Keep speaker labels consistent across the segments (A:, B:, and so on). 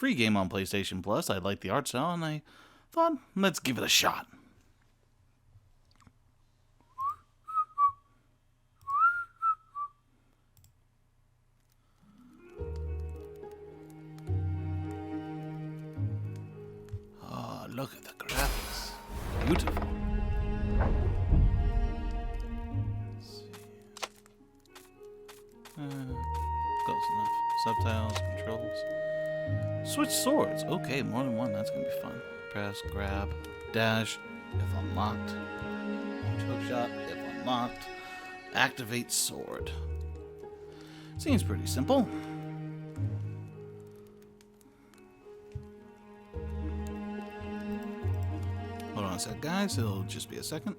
A: free game on PlayStation Plus. I liked the art style, and I thought, let's give it a shot. Oh, look at the graphics. Beautiful. Close enough. Subtitles, controls. Switch swords. Okay, more than one. That's going to be fun. Press, grab, dash, if unlocked. Choke shot, if unlocked. Activate sword. Seems pretty simple. Hold on a sec, guys. It'll just be a second.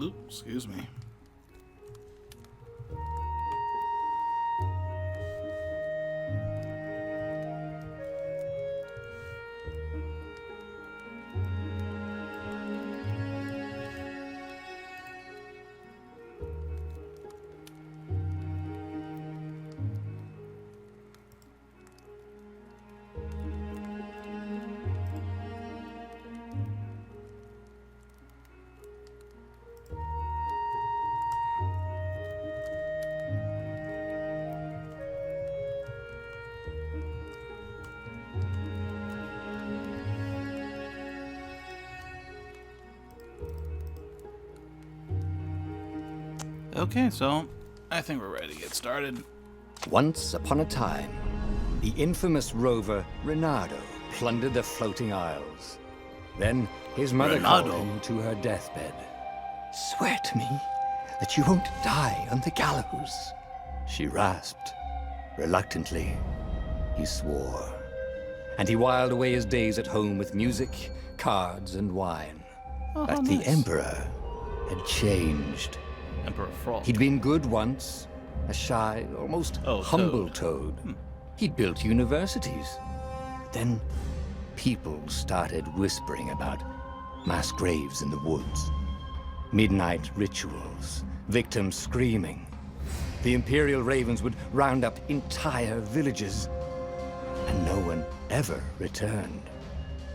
A: Oops, excuse me. Okay, so I think we're ready to get started.
B: Once upon a time, the infamous rover Reynardo plundered the floating isles. Then his mother called him to her deathbed. "Swear to me that you won't die on the gallows," she rasped. Reluctantly, he swore. And he whiled away his days at home with music, cards, and wine.
A: Oh,
B: but the Emperor had changed.
A: Emperor Frog.
B: He'd been good once, a shy, almost humble toad. He'd built universities. Then people started whispering about mass graves in the woods, midnight rituals, victims screaming. The Imperial Ravens would round up entire villages, and no one ever returned.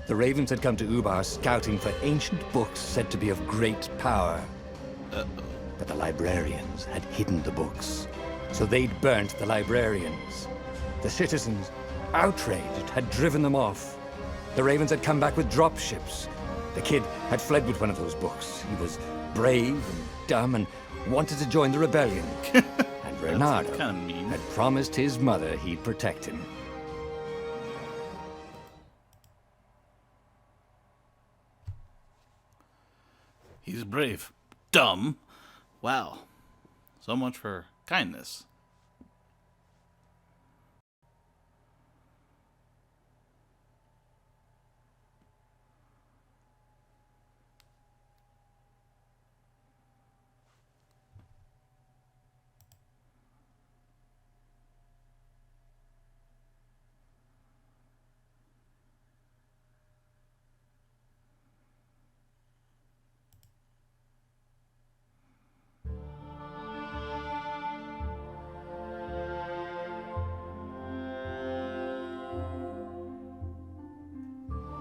B: The Ravens had come to Ubar scouting for ancient books said to be of great power. But the librarians had hidden the books, so they'd burnt the librarians. The citizens, outraged, had driven them off. The Ravens had come back with dropships. The kid had fled with one of those books. He was brave and dumb and wanted to join the rebellion. And Reynardo had promised his mother he'd protect him.
A: He's brave. Dumb. Wow. So much for kindness.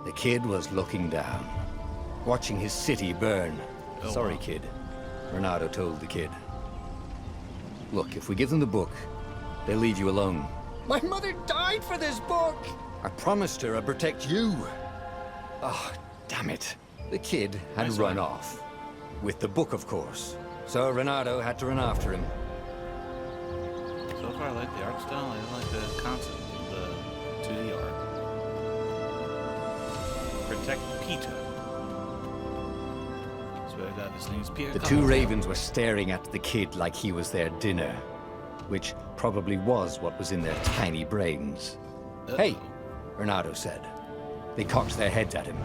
B: The kid was looking down, watching his city burn. Sorry, kid, Reynardo told the kid. Look, if we give them the book, they'll leave you alone. My mother died for this book! I promised her I'd protect you. Oh, damn it. The kid had run off. With the book, of course. So Reynardo had to run after him.
A: So far, I like the art style. I like the concept of the 2D art. Protect Peter. So I got his name's Peter.
B: The two ravens were staring at the kid like he was their dinner, which probably was what was in their tiny brains. Hey, Reynardo said. They cocked their heads at him.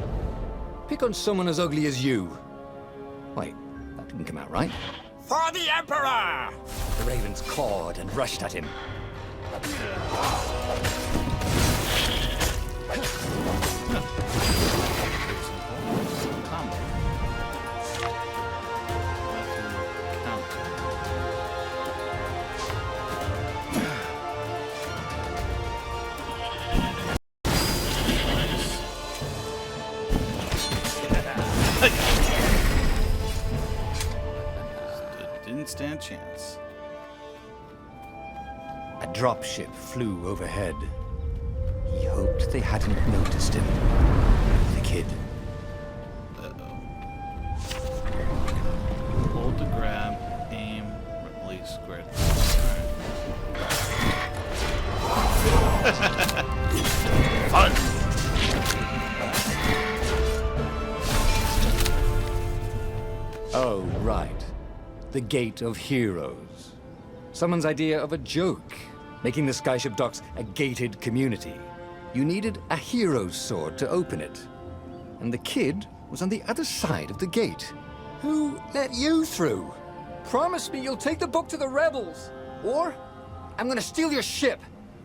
B: pick on someone as ugly as you? Wait, that didn't come out right.
C: For the Emperor!
B: The ravens cawed and rushed at him.
A: Didn't stand a chance.
B: A dropship flew overhead. He hoped they hadn't noticed him. The kid.
A: Hold to grab, aim, release, grid. Fun!
B: Oh, right. The Gate of Heroes. Someone's idea of a joke, making the Skyship docks a gated community. You needed a hero's sword to open it. And the kid was on the other side of the gate. Who let you through? Promise me you'll take the book to the rebels. Or I'm gonna steal your ship.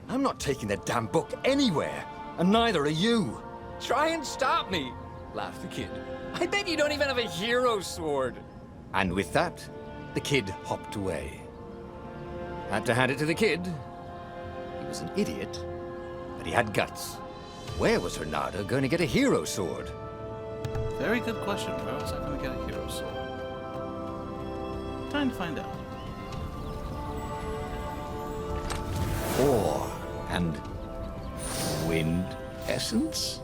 B: I'm not taking that damn book anywhere. And neither are you.
C: Try and stop me, laughed the kid. I bet you don't even have a hero sword.
B: And with that, the kid hopped away. Had to hand it to the kid. He was an idiot, but he had guts. Where was Hernado going to get a hero sword?
A: Very good question. Where was I going to get a hero sword? Time to find out.
B: Ore and wind essence?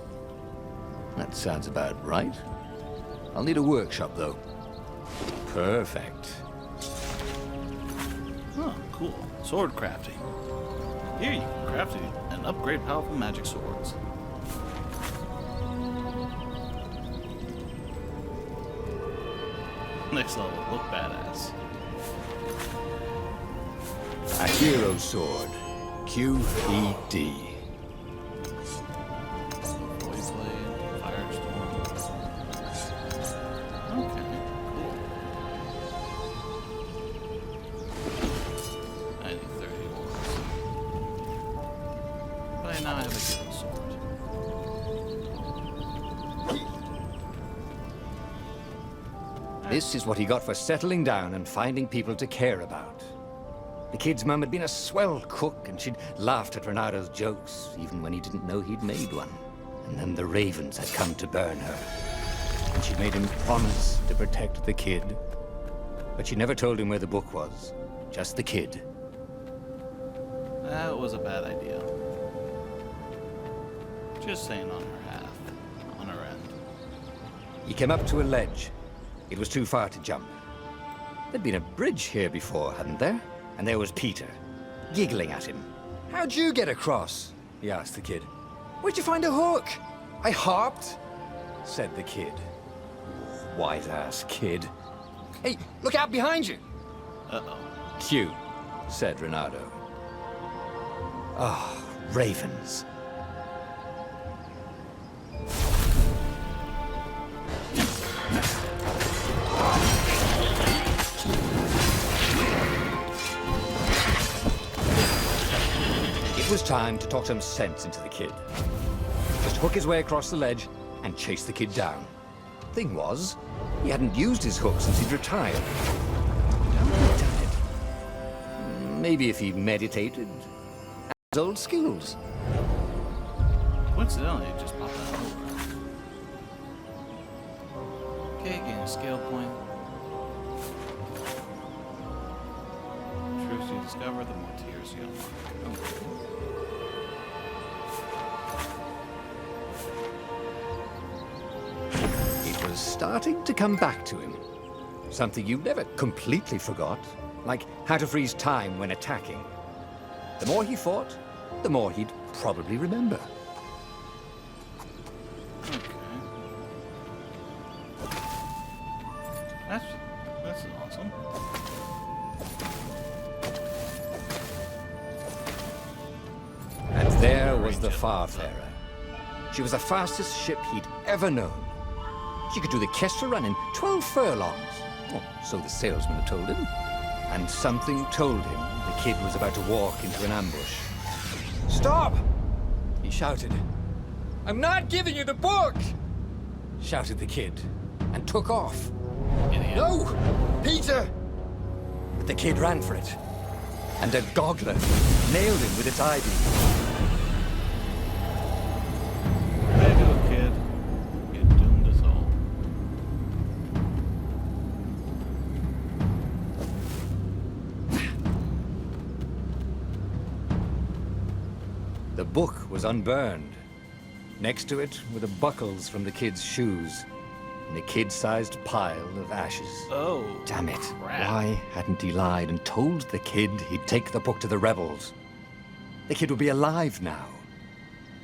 B: That sounds about right. I'll need a workshop, though. Perfect.
A: Oh, cool. Sword crafting. Here you can craft and upgrade powerful magic swords. Next level, look badass.
B: A hero sword. QED.
A: Void blade, firestorm. Okay, cool. I need 30 ores. But now I have a hero sword.
B: This is what he got for settling down and finding people to care about. The kid's mum had been a swell cook, and she'd laughed at Renado's jokes, even when he didn't know he'd made one. And then the ravens had come to burn her. And she made him promise to protect the kid. But she never told him where the book was. Just the kid.
A: That was a bad idea. Just saying on her half. On her end.
B: He came up to a ledge. It was too far to jump. There'd been a bridge here before, hadn't there? And there was Peter, giggling at him. How'd you get across? He asked the kid. Where'd you find a hook? I hopped, said the kid. Wise-ass kid. Hey, look out behind you!
A: Uh-oh.
B: Cute, said Renado. Ah, ravens. It was time to talk some sense into the kid. Just hook his way across the ledge and chase the kid down. Thing was, he hadn't used his hook since he'd retired. How had he done it? Maybe if he meditated. His old skills.
A: Coincidentally, it just popped out of nowhere. Okay, gain a skill point. Truths you discover, the more tiers you unlock. Okay.
B: It was starting to come back to him. Something you never completely forgot. Like how to freeze time when attacking. The more he fought, the more he'd probably remember.
A: Okay. That's awesome.
B: And there was the Farfarer. She was the fastest ship he'd ever known. She could do the Kestra run in 12 furlongs. Oh, so the salesman had told him. And something told him the kid was about to walk into an ambush.
C: Stop! He shouted. I'm not giving you the book! Shouted the kid, and took off.
A: Idiot.
C: No! Peter! But the kid ran for it. And a goggler nailed him with its eye beam.
A: There you go, kid. You doomed us all.
B: The book was unburned. Next to it were the buckles from the kid's shoes, and a kid-sized pile of ashes.
A: Oh.
B: Damn it.
A: Crap.
B: Why hadn't he lied and told the kid he'd take the book to the rebels? The kid would be alive now.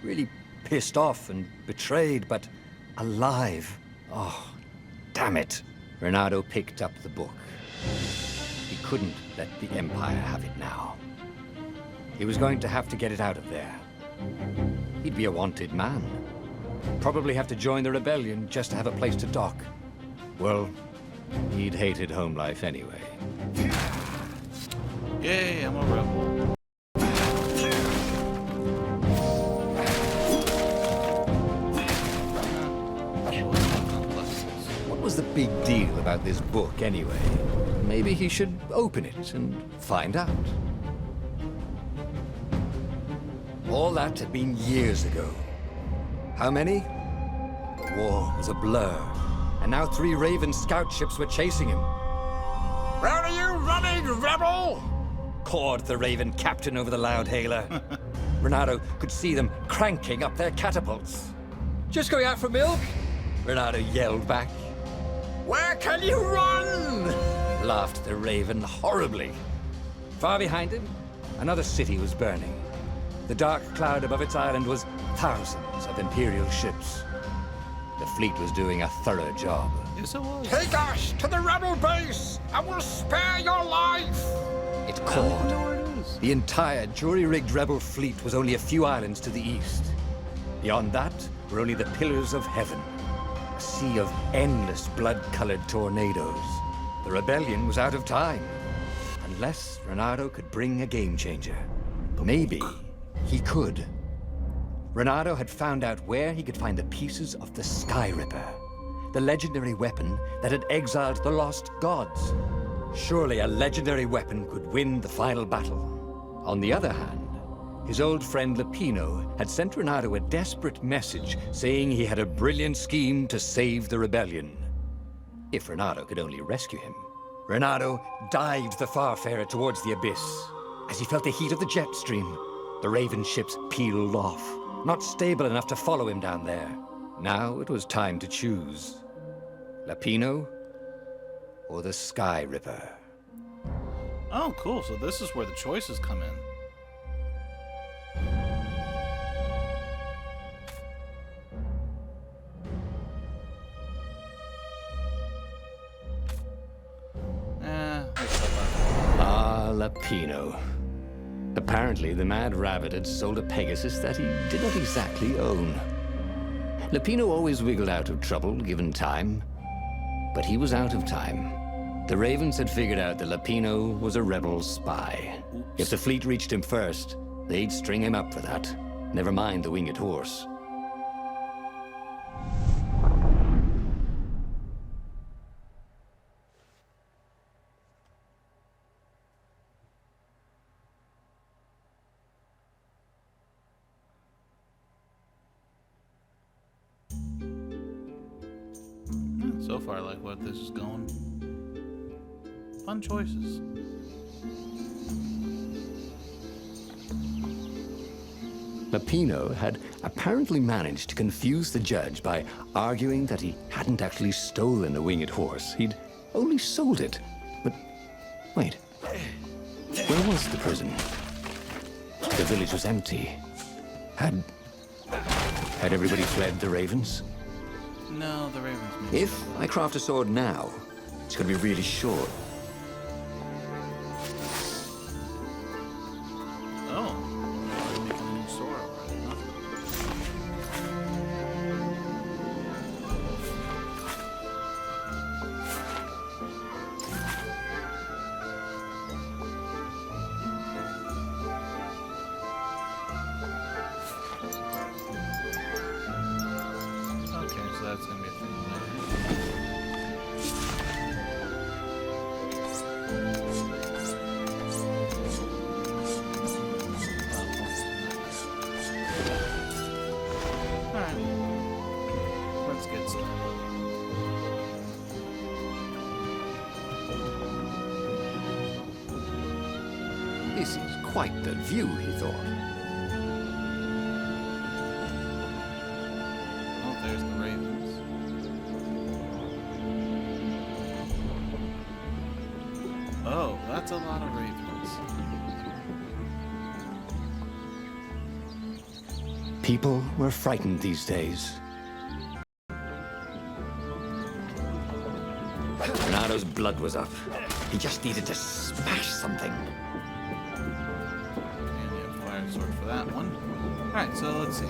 B: Really pissed off and betrayed, but alive. Oh, damn it. Renato picked up the book. He couldn't let the Empire have it now. He was going to have to get it out of there. He'd be a wanted man. Probably have to join the rebellion just to have a place to dock. Well, he'd hated home life anyway.
A: Yay, I'm a rebel.
B: What was the big deal about this book anyway? Maybe he should open it and find out. All that had been years ago. How many? The war was a blur, and now 3 Raven scout ships were chasing him.
C: Where are you running, rebel?
B: Cawed the Raven captain over the loud hailer. Renato could see them cranking up their catapults.
C: Just going out for milk?
B: Renato yelled back.
C: Where can you run?
B: Laughed the Raven horribly. Far behind him, another city was burning. The dark cloud above its island was thousands of Imperial ships. The fleet was doing a thorough job.
A: Yes, it was.
C: Take us to the rebel base! I will spare your life!
B: It
A: I don't
B: called.
A: know where it is.
B: The entire jury-rigged rebel fleet was only a few islands to the east. Beyond that were only the pillars of heaven. A sea of endless blood-colored tornadoes. The rebellion was out of time. Unless Renato could bring a game-changer. Maybe he could. Renato had found out where he could find the pieces of the Sky Ripper, the legendary weapon that had exiled the lost gods. Surely a legendary weapon could win the final battle. On the other hand, his old friend Lapino had sent Renato a desperate message saying he had a brilliant scheme to save the rebellion. If Renato could only rescue him. Renato dived the Farfarer towards the abyss. As he felt the heat of the jet stream, the Raven ships peeled off, not stable enough to follow him down there. Now it was time to choose. Lapino or the Sky Ripper.
A: Oh, cool. So this is where the choices come in.
B: Lapino. Apparently, the Mad Rabbit had sold a Pegasus that he did not exactly own. Lapino always wiggled out of trouble, given time. But he was out of time. The Ravens had figured out that Lapino was a rebel spy. If the fleet reached him first, they'd string him up for that. Never mind the winged horse.
A: So far, I like what this is going. Fun choices.
B: Lapino had apparently managed to confuse the judge by arguing that he hadn't actually stolen a winged horse. He'd only sold it. But wait, where was the prison? The village was empty. Had everybody fled the Ravens?
A: No, the Ravens.
B: If I craft a sword now, it's going to be really short.
A: Oh, I'm making a new sword already, huh?
B: This is quite the view, he thought.
A: Oh, there's the ravens. Oh, that's a lot of ravens.
B: People were frightened these days. Renado's blood was up. He just needed to smash something.
A: And you have a fire sword for that one. Alright, so let's see.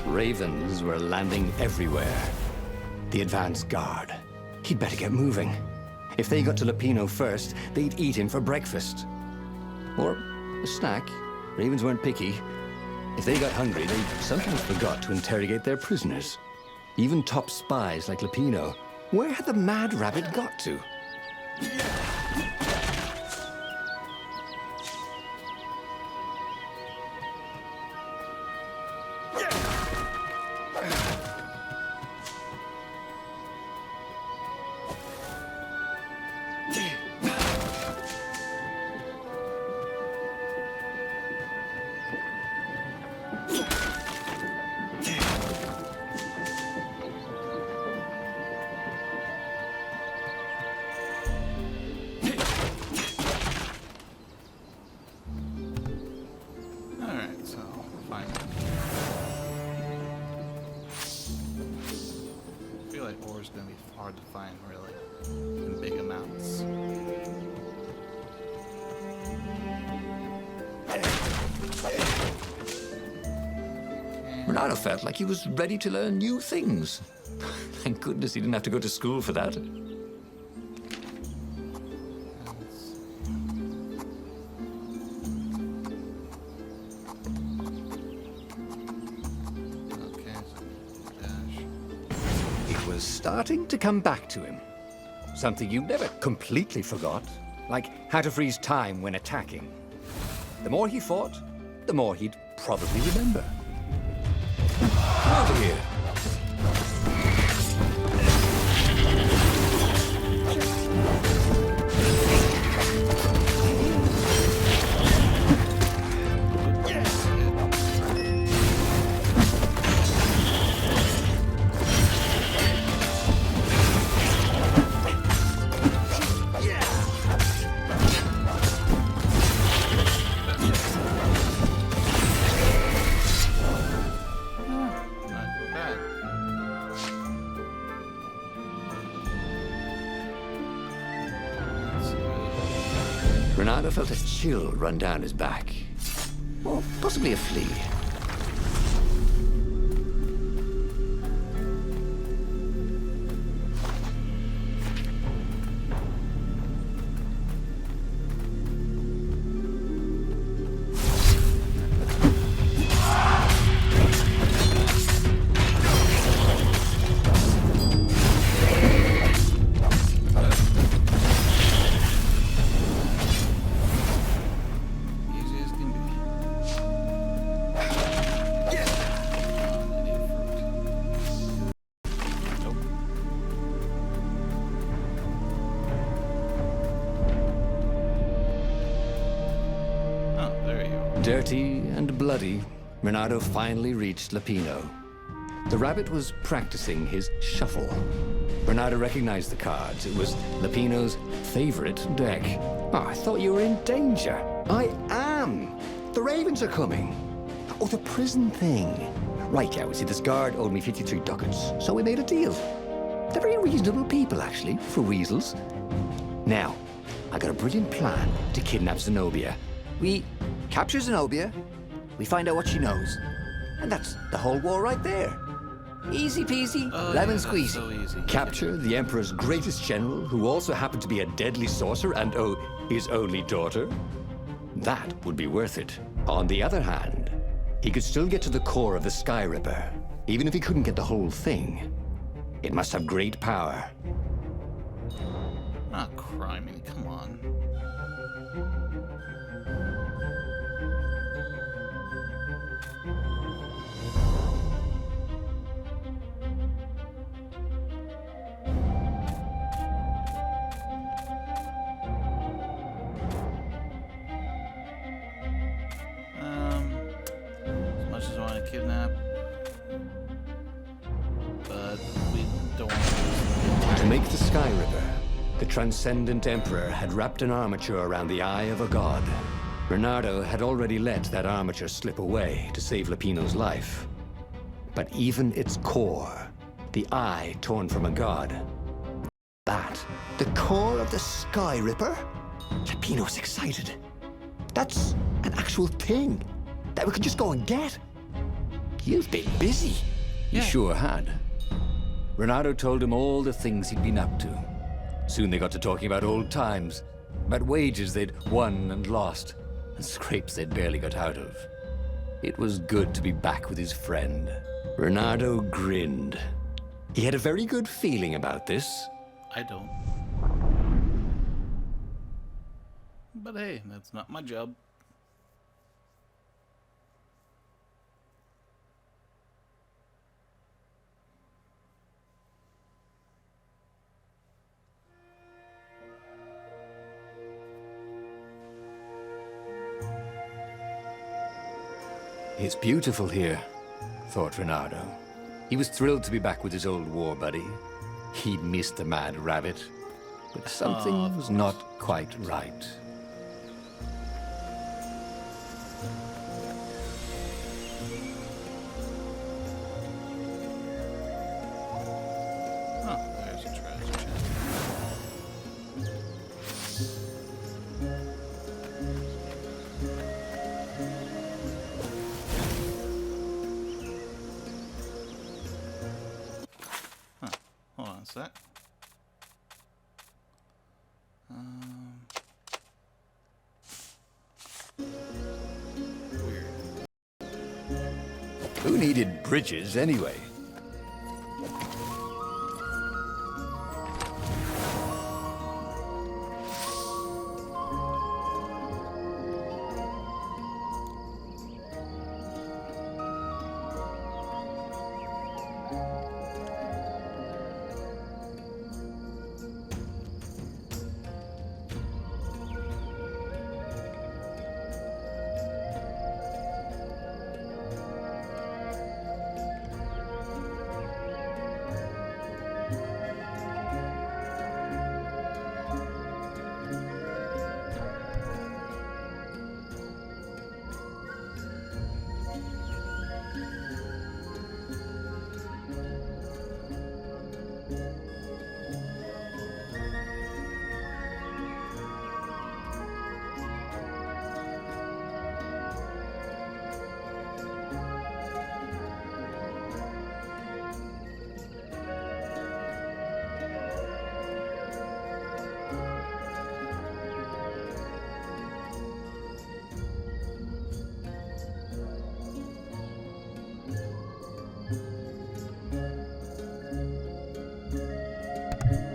B: Ravens were landing everywhere. The advance guard. He'd better get moving. If they got to Lupino first, they'd eat him for breakfast. Or a snack. Ravens weren't picky. If they got hungry, they sometimes forgot to interrogate their prisoners. Even top spies like Lupino. Where had the mad rabbit got to?
A: Alright, so fine. I feel like ore is gonna be hard to find really in big amounts.
B: Renado felt like he was ready to learn new things. Thank goodness he didn't have to go to school for that. It was starting to come back to him. Something you never completely forgot, like how to freeze time when attacking. The more he fought, the more he'd probably remember. Come over here. Renado felt a chill run down his back. Or possibly a flea. Dirty and bloody, Renato finally reached Lapino. The rabbit was practicing his shuffle. Renato recognized the cards. It was Lapino's favorite deck. Oh, I thought you were in danger. I am. The ravens are coming. Oh, the prison thing. Right, yeah, see, this guard owed me 53 ducats, so we made a deal. They're very reasonable people, actually, for weasels. Now, I got a brilliant plan to kidnap Zenobia. We capture Zenobia, we find out what she knows, and that's the whole war right there. Easy peasy, lemon squeezy.
A: So easy.
B: Capture the Emperor's greatest general, who also happened to be a deadly sorcerer, and his only daughter. That would be worth it. On the other hand, he could still get to the core of the Sky Ripper, even if he couldn't get the whole thing. It must have great power.
A: Ah, crime, come on. As much as I want to kidnap, but we don't want
B: To make the Sky Ripper, the Transcendent Emperor had wrapped an armature around the eye of a god. Bernardo had already let that armature slip away to save Lapino's life. But even its core, the eye torn from a god, that, the core of the Sky Ripper? Lapino's excited. That's an actual thing that we could just go and get. You've been busy. He sure had. Renato told him all the things he'd been up to. Soon they got to talking about old times, about wages they'd won and lost, and scrapes they'd barely got out of. It was good to be back with his friend. Renato grinned. He had a very good feeling about this.
A: I don't. But hey, that's not my job.
B: It's beautiful here, thought Renato. He was thrilled to be back with his old war buddy. He'd missed the mad rabbit, but something was not quite right.
A: Oh, there's a treasure chest. Huh. Hold on a sec. Weird.
B: Who needed bridges anyway?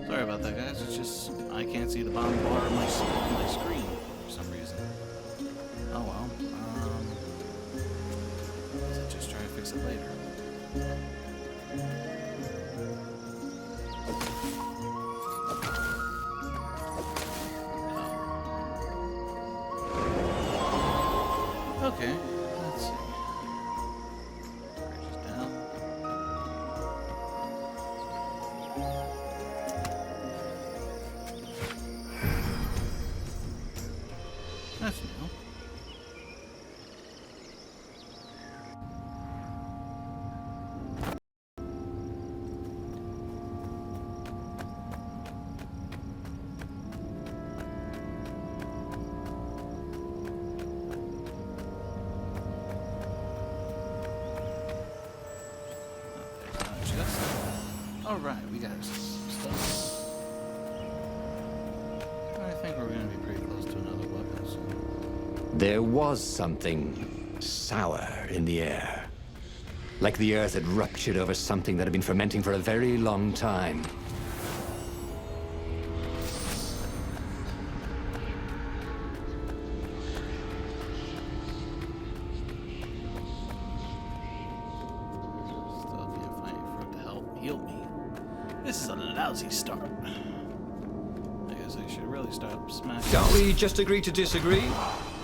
B: Sorry about that, guys. It's just I can't see the bottom bar of my screen for some reason. Oh well. I'll just try to fix it later. Okay,
A: Alright, we got some stuff. I think we're going to be pretty close to another weapon soon.
B: There was something sour in the air. Like the earth had ruptured over something that had been fermenting for a very long time.
A: Still can't find any fruit to help heal me. This is a lousy start. I guess I should really start smacking.
B: Can't we just agree to disagree?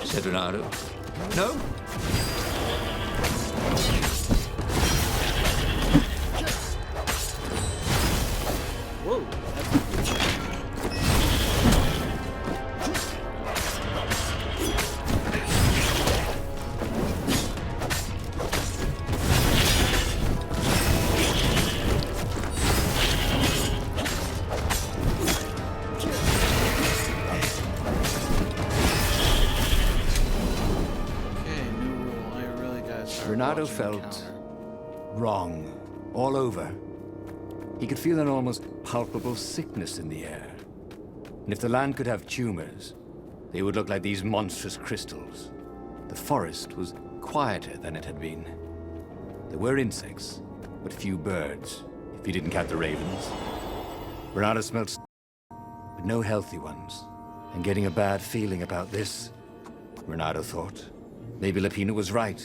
B: Said Renato. No?
A: Whoa!
B: Renato felt wrong all over. He could feel an almost palpable sickness in the air. And if the land could have tumors, they would look like these monstrous crystals. The forest was quieter than it had been. There were insects, but few birds, if you didn't count the ravens. Renato smelled but no healthy ones. And getting a bad feeling about this, Renato thought. Maybe Lapina was right.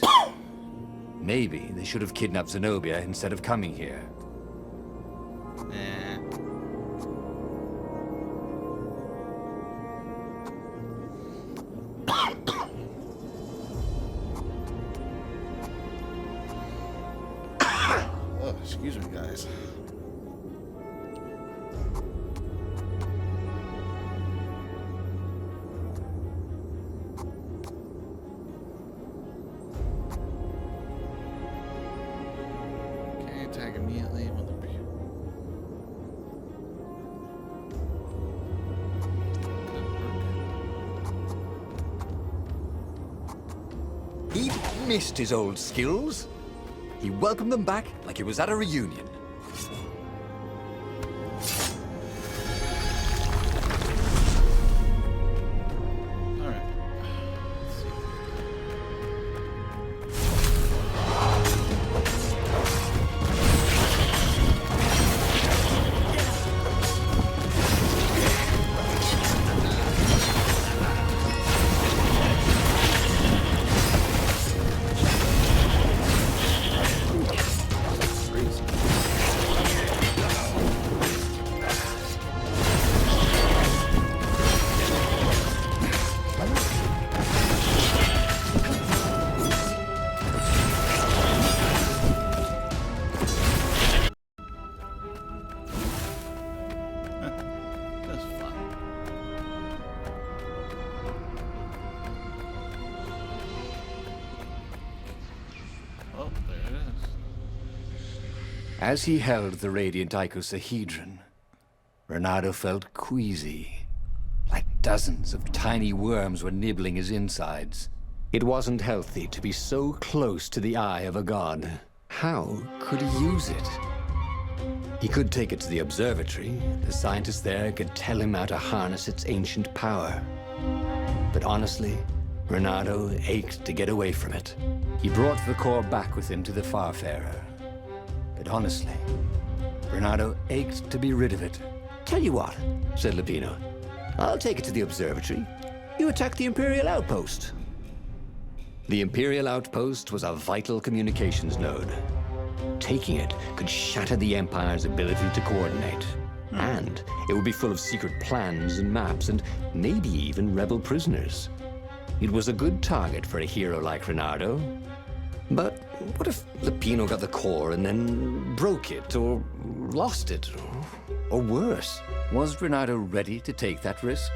B: Maybe they should have kidnapped Zenobia instead of coming here.
A: Oh, excuse me, guys. Attack immediately when the
B: He missed his old skills. He welcomed them back like he was at a reunion. As he held the radiant icosahedron, Renato felt queasy, like dozens of tiny worms were nibbling his insides. It wasn't healthy to be so close to the eye of a god. How could he use it? He could take it to the observatory. The scientists there could tell him how to harness its ancient power. But honestly, Renato ached to get away from it. He brought the core back with him to the Farfarer. But honestly, Renato ached to be rid of it. Tell you what, said Lapino. I'll take it to the observatory. You attack the Imperial Outpost. The Imperial Outpost was a vital communications node. Taking it could shatter the Empire's ability to coordinate. And it would be full of secret plans and maps and maybe even rebel prisoners. It was a good target for a hero like Renato. But what if Lapino got the core and then broke it, or lost it, or worse? Was Renato ready to take that risk?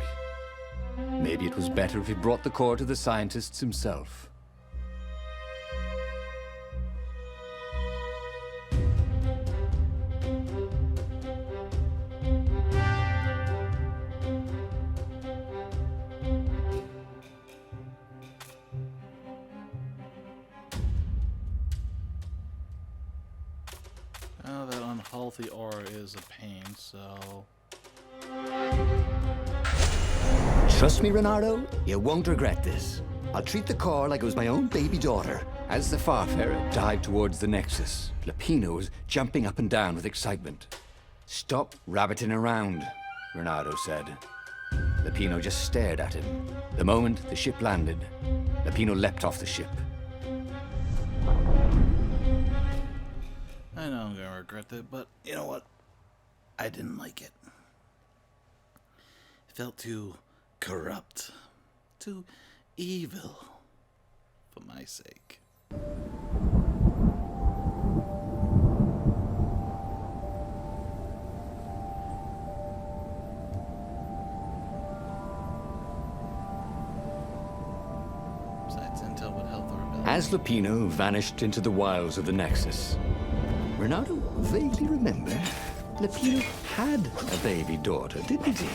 B: Maybe it was better if he brought the core to the scientists himself.
A: healthy aura is a pain, so...
B: Trust me, Renato, you won't regret this. I'll treat the core like it was my own baby daughter. As the Farfarer dived towards the Nexus, Lapino was jumping up and down with excitement. Stop rabbiting around, Renato said. Lapino just stared at him. The moment the ship landed, Lapino leapt off the ship.
A: I know I'm gonna regret that, but you know what? I didn't like it. It felt too corrupt, too evil, for my sake. Besides intel would help the rebellion.
B: As Lapino vanished into the wilds of the Nexus, Renato vaguely remembered Lapino had a baby daughter, didn't he?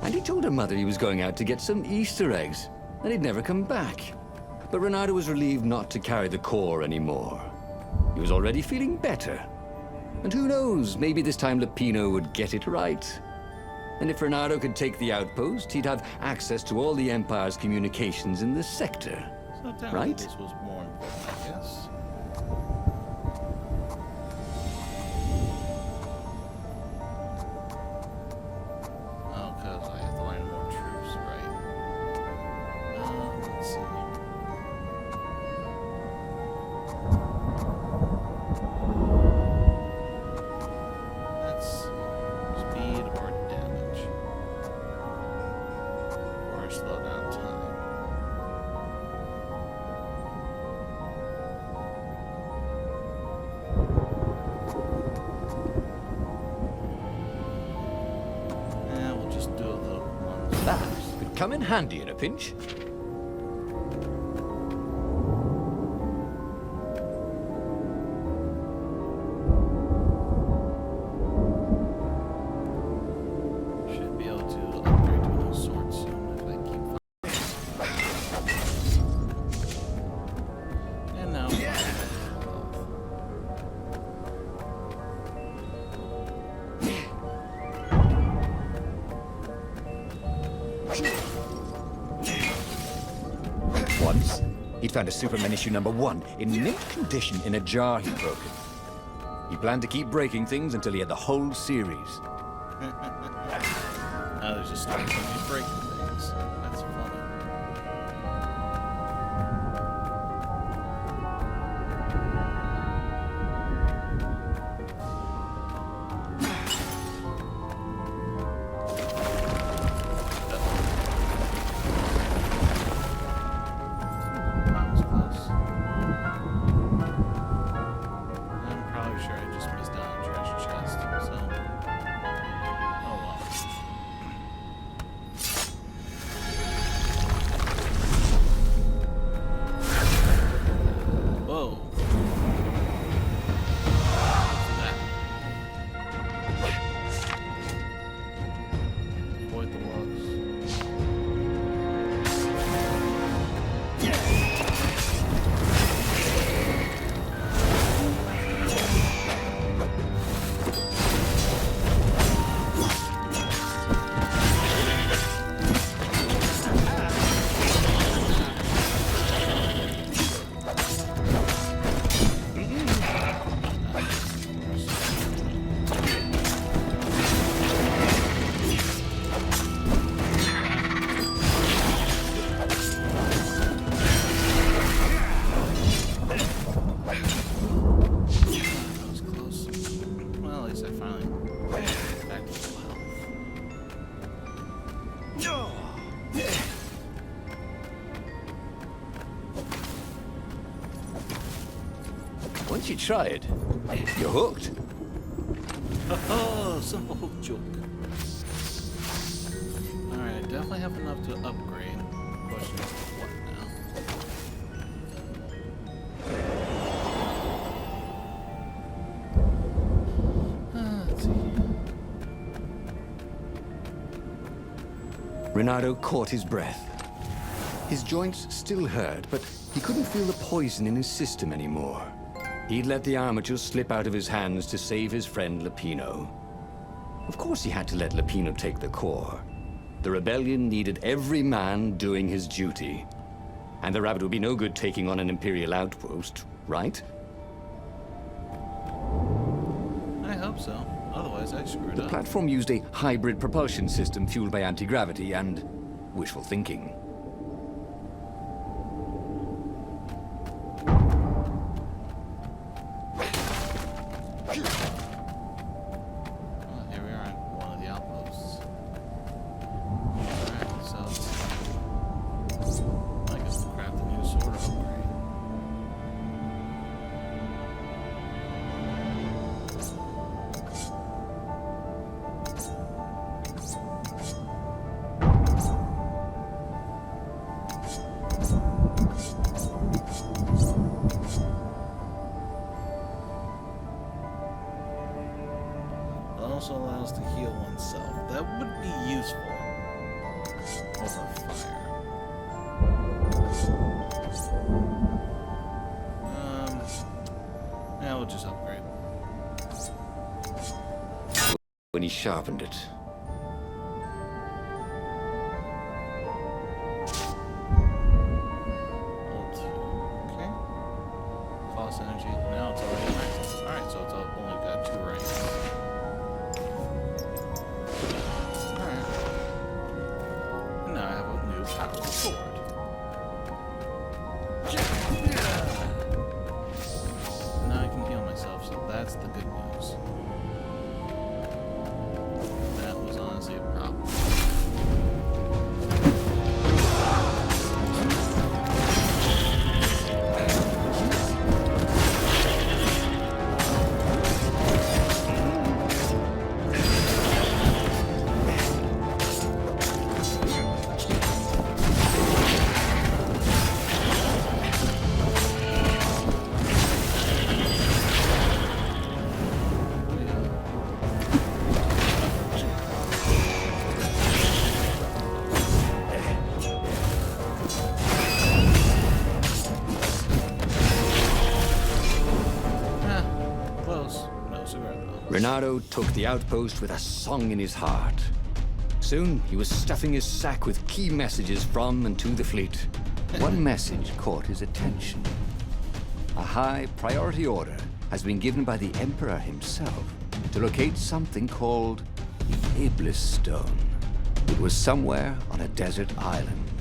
B: And he told her mother he was going out to get some Easter eggs, and he'd never come back. But Renato was relieved not to carry the core anymore. He was already feeling better. And who knows, maybe this time Lapino would get it right. And if Renato could take the outpost, he'd have access to all the Empire's communications in the sector.
A: So
B: right?
A: This was more important, I guess. Oh, because I have to line more troops, right? Let's see. That's speed or damage. Or slow down time. Yeah, we'll just do a little one.
C: That could come in handy in a pinch.
A: Should be able to upgrade to a sword soon if I keep and now
C: Once, he'd found a Superman issue #1 in mint condition in a jar he'd broken. He planned to keep breaking things until he had the whole series.
A: now there's just starting to be breaking things. That's funny. That was close. I'm probably sure I just missed out on a treasure chest, so. Oh well. Whoa. What's that? Avoid the walls. That was close. Well, at least I finally back to 12.
C: Once you try it, you're hooked.
A: Oh, simple joke. Alright, I definitely have enough to upgrade. Question is what now? Let's see.
B: Renato caught his breath. His joints still hurt, but he couldn't feel the poison in his system anymore. He'd let the armature slip out of his hands to save his friend Lupino. Of course he had to let Lupino take the core. The rebellion needed every man doing his duty. And the rabbit would be no good taking on an Imperial outpost, right?
A: I hope so. Otherwise, I screwed up.
B: The platform used a hybrid propulsion system fueled by anti-gravity and wishful thinking.
A: Well, here we are at one of the outposts. Alright, so I guess we'll craft a new sword upgrade. Also allows to heal oneself. That would be useful over fire. Yeah, we'll just upgrade.
B: When he sharpened it.
A: Ult. Okay. Cost energy. Now it's already maxed. Alright, so it's only got 2 ranks. Now I have a new powerful sword. Now I can heal myself, so that's the good news. That was honestly a problem.
B: Renato took the outpost with a song in his heart. Soon, he was stuffing his sack with key messages from and to the fleet. One message caught his attention. A high priority order has been given by the Emperor himself to locate something called the Iblis Stone. It was somewhere on a desert island.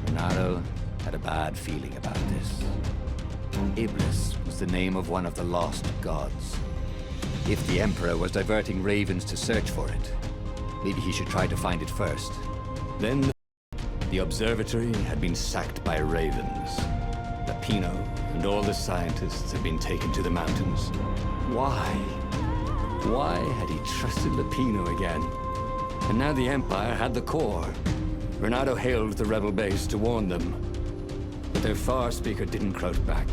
B: Renato had a bad feeling about this. Iblis was the name of one of the lost gods. If the Emperor was diverting ravens to search for it, maybe he should try to find it first. Then, the observatory had been sacked by ravens. Lupino and all the scientists had been taken to the mountains. Why? Why had he trusted Lupino again? And now the Empire had the core. Renato hailed the rebel base to warn them, but their far speaker didn't crouch back.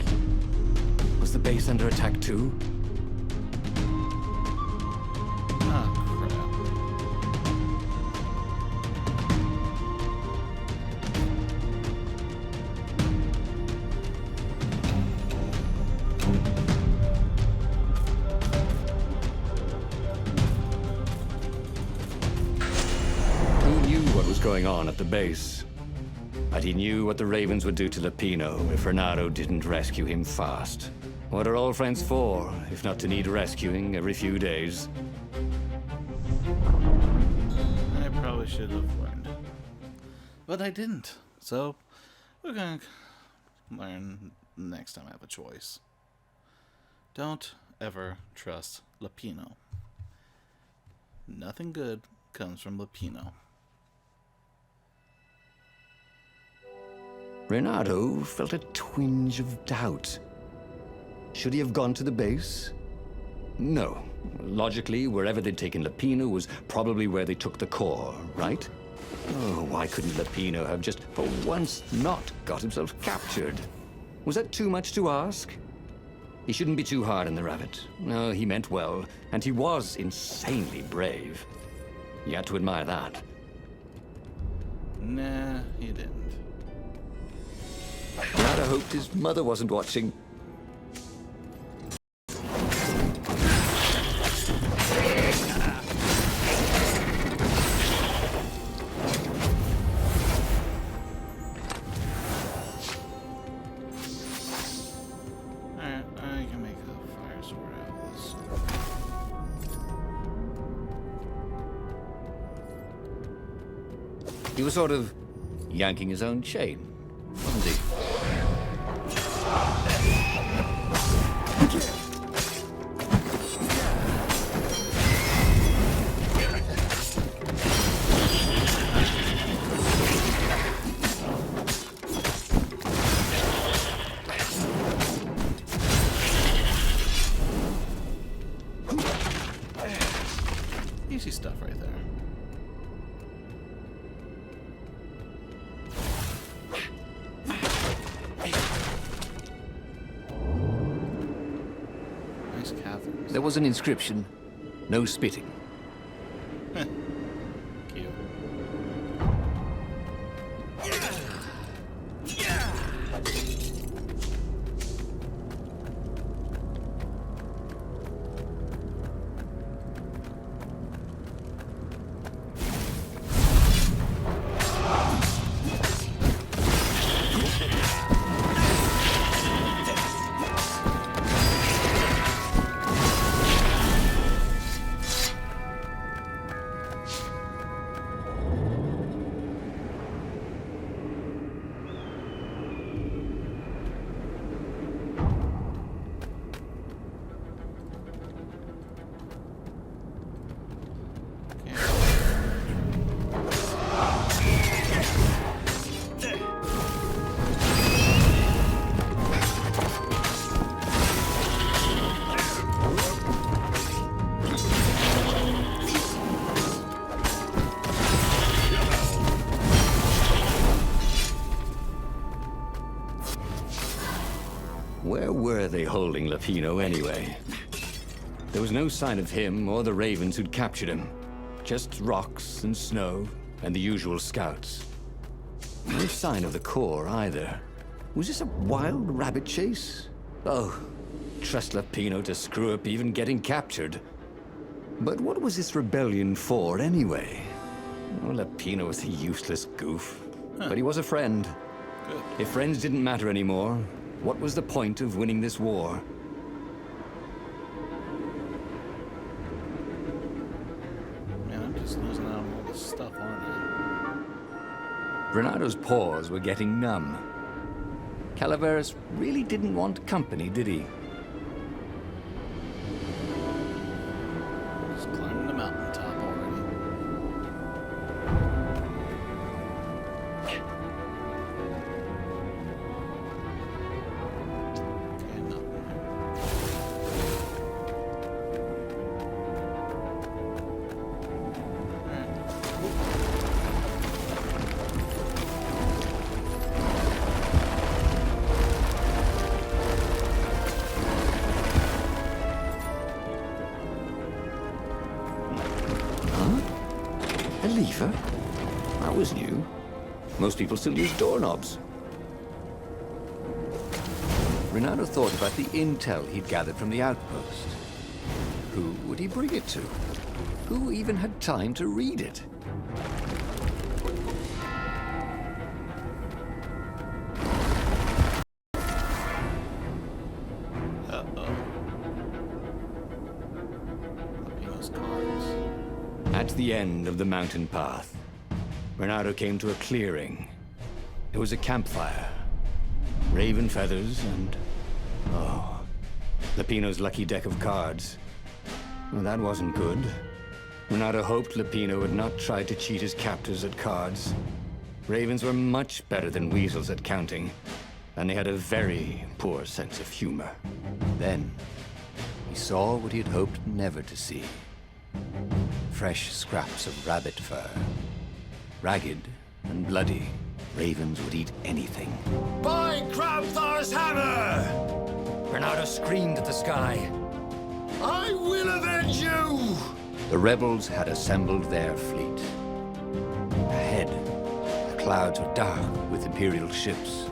B: Was the base under attack too? Going on at the base. But he knew what the ravens would do to Lupino if Renato didn't rescue him fast. What are old friends for, if not to need rescuing every few days?
A: I probably should have learned. But I didn't. So, we're gonna learn next time I have a choice. Don't ever trust Lupino. Nothing good comes from Lupino.
B: Renato felt a twinge of doubt. Should he have gone to the base? No. Logically, wherever they'd taken Lupino was probably where they took the core, right? Oh, why couldn't Lupino have just, for once, not got himself captured? Was that too much to ask? He shouldn't be too hard on the rabbit. No, he meant well, and he was insanely brave. You had to admire that.
A: Nah, he didn't.
B: Renato hoped his mother wasn't watching. He was sort of yanking his own chain, wasn't he?
A: Easy stuff right there. Nice catheters.
B: There was an inscription, no spitting.
A: Cute.
B: Where were they holding Lapino anyway? There was no sign of him or the ravens who'd captured him. Just rocks and snow and the usual scouts. No sign of the core either. Was this a wild rabbit chase? Oh, trust Lapino to screw up even getting captured. But what was this rebellion for anyway? Well, Lapino was a useless goof. But he was a friend.
A: Good.
B: If friends didn't matter anymore, what was the point of winning this war?
A: Man, I'm just losing out on all this stuff, aren't I?
B: Renado's paws were getting numb. Calaveras really didn't want company, did he?
A: Just climbing the mountaintop already. Okay, nothing
B: A lever? That was new. Most people still use doorknobs. Renado thought about the intel he'd gathered from the outpost. Who would he bring it to? Who even had time to read it?
A: Uh-oh. Lapino's cards.
B: At the end of the mountain path, Renado came to a clearing. There was a campfire, raven feathers, and... oh, Lapino's lucky deck of cards. Well, that wasn't good. Renado hoped Lapino would not try to cheat his captors at cards. Ravens were much better than weasels at counting, and they had a very poor sense of humor. Then, he saw what he had hoped never to see. Fresh scraps of rabbit fur. Ragged and bloody, ravens would eat anything.
C: By Crowthar's hammer! Renado screamed at the sky. I will avenge you!
B: The rebels had assembled their fleet. Ahead, the clouds were dark with Imperial ships.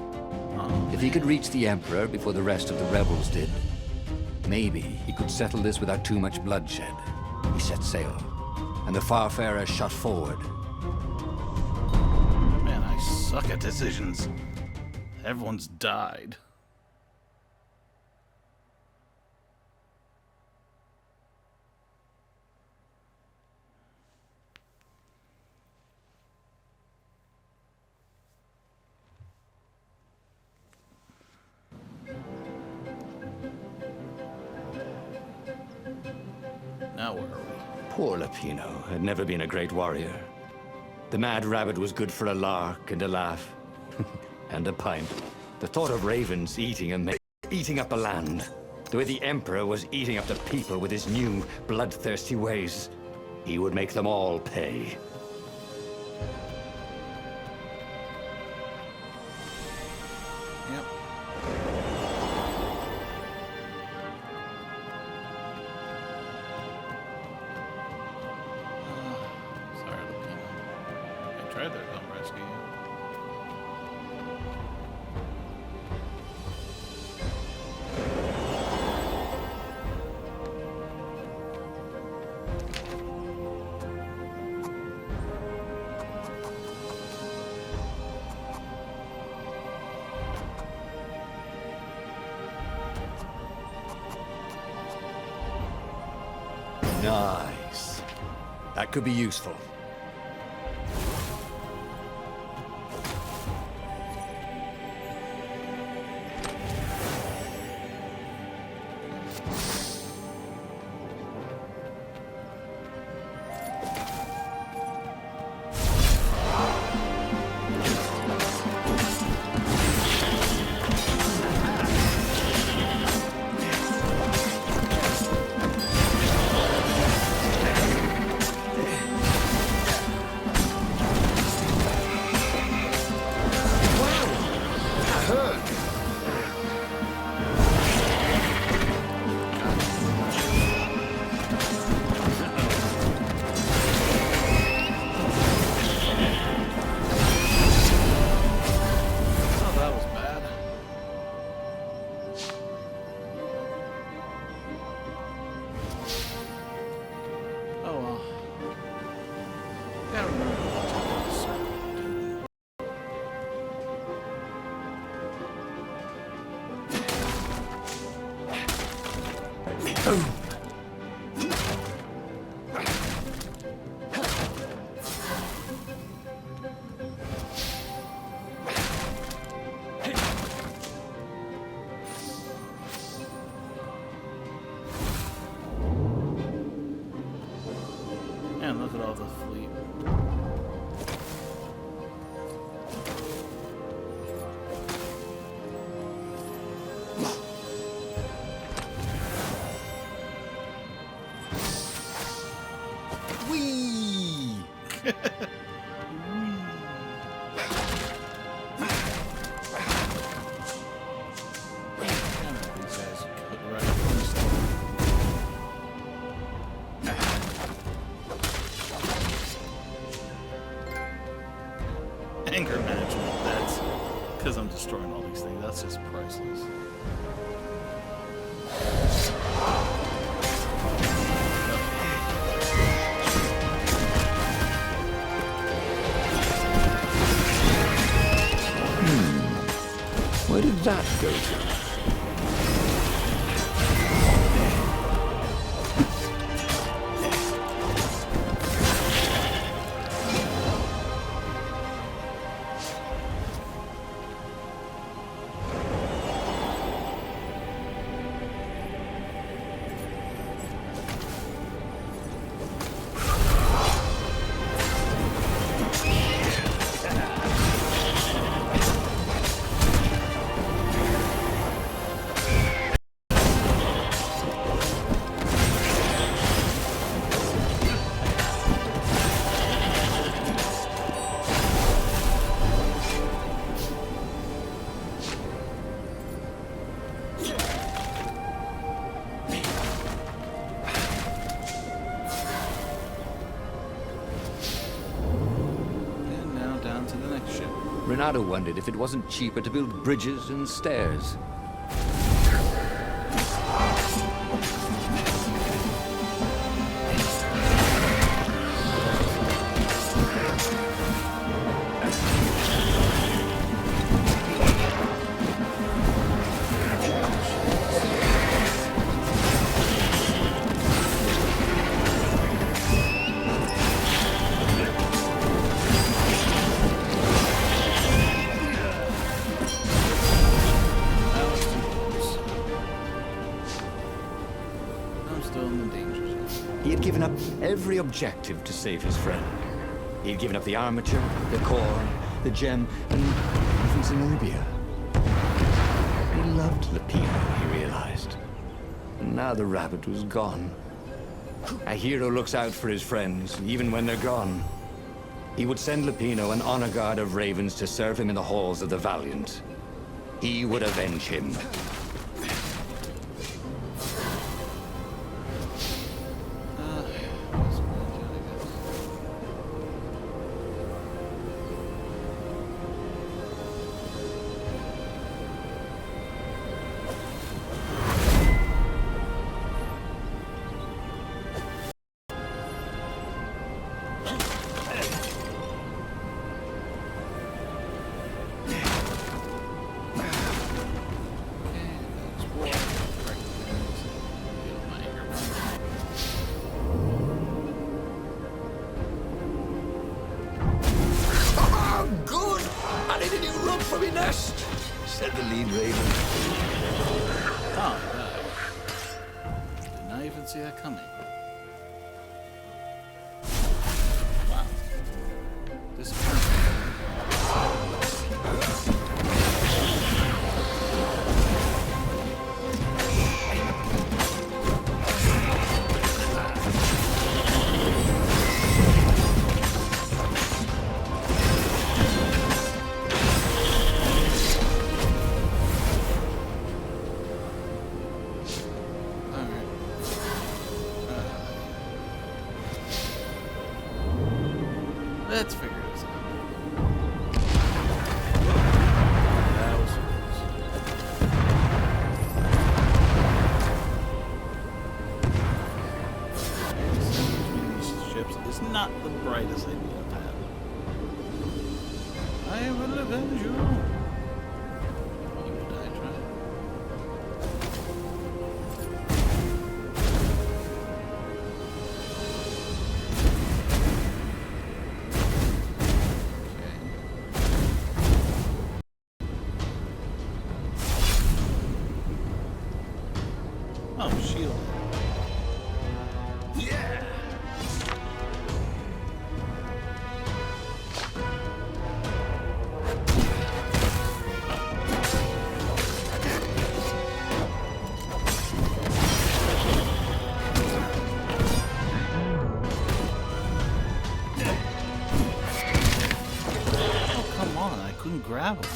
B: If he could reach the Emperor before the rest of the rebels did, maybe he could settle this without too much bloodshed. He set sail, and the Farfarer shot forward.
A: Man, I suck at decisions. Everyone's died. Now where are we?
B: Poor Lapino had never been a great warrior. The mad rabbit was good for a lark and a laugh. And a pint. The thought of ravens eating up a land, the way the Emperor was eating up the people with his new, bloodthirsty ways. He would make them all pay.
A: Yep. Sorry, Lapino. I tried their dumb rescue.
B: Nice. That could be useful. Man, look at all the fleet. Whee!
A: These guys put right up on this thing. Anger management, that's because I'm destroying all these things. That's just priceless.
B: Where did that go to? Renato wondered if it wasn't cheaper to build bridges and stairs.
A: That
B: every objective to save his friend. He'd given up the armature, the core, the gem, and even Zenobia. He loved Lupino, he realized. And now the rabbit was gone. A hero looks out for his friends, even when they're gone. He would send Lupino an honor guard of ravens to serve him in the halls of the Valiant. He would avenge him. Said the lead raven.
A: Oh, did not even see that coming. Wow. This is perfect. Let's figure this out. That was between these ships is not the brightest idea I've had. I will avenge you. You will die trying. Oh, shield.
B: Yeah!
A: Oh, come on. I couldn't grab him.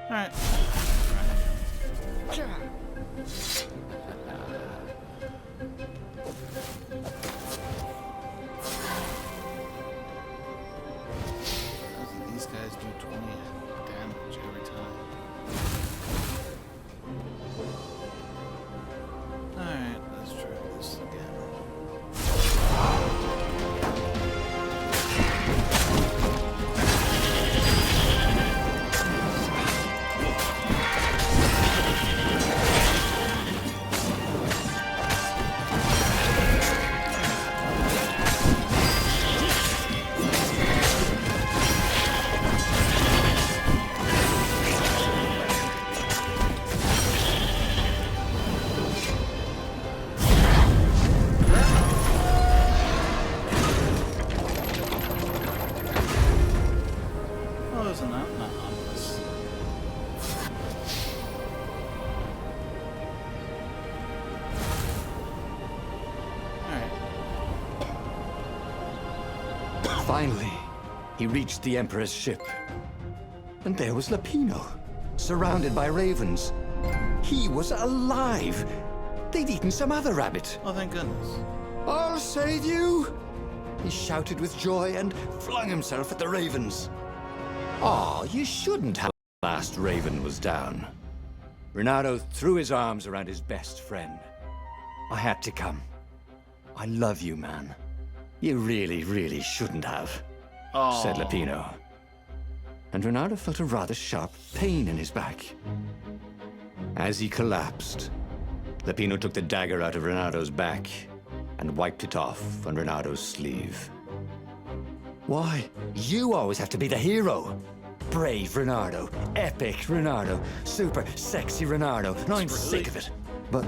A: Alright. These guys do 20 damage every time. Alright, let's try this again.
B: Finally, he reached the Emperor's ship. And there was Lupino, surrounded by ravens. He was alive! They'd eaten some other rabbit.
A: Oh, thank goodness.
B: I'll save you! He shouted with joy and flung himself at the ravens. Oh, you shouldn't have. The last raven was down. Renato threw his arms around his best friend. I had to come. I love you, man. You really, really shouldn't have, said Lupino. And Renato felt a rather sharp pain in his back. As he collapsed, Lupino took the dagger out of Renato's back and wiped it off on Renato's sleeve. Why? You always have to be the hero. Brave Renato, epic Renato, super sexy Renato. No, I'm sick of it. But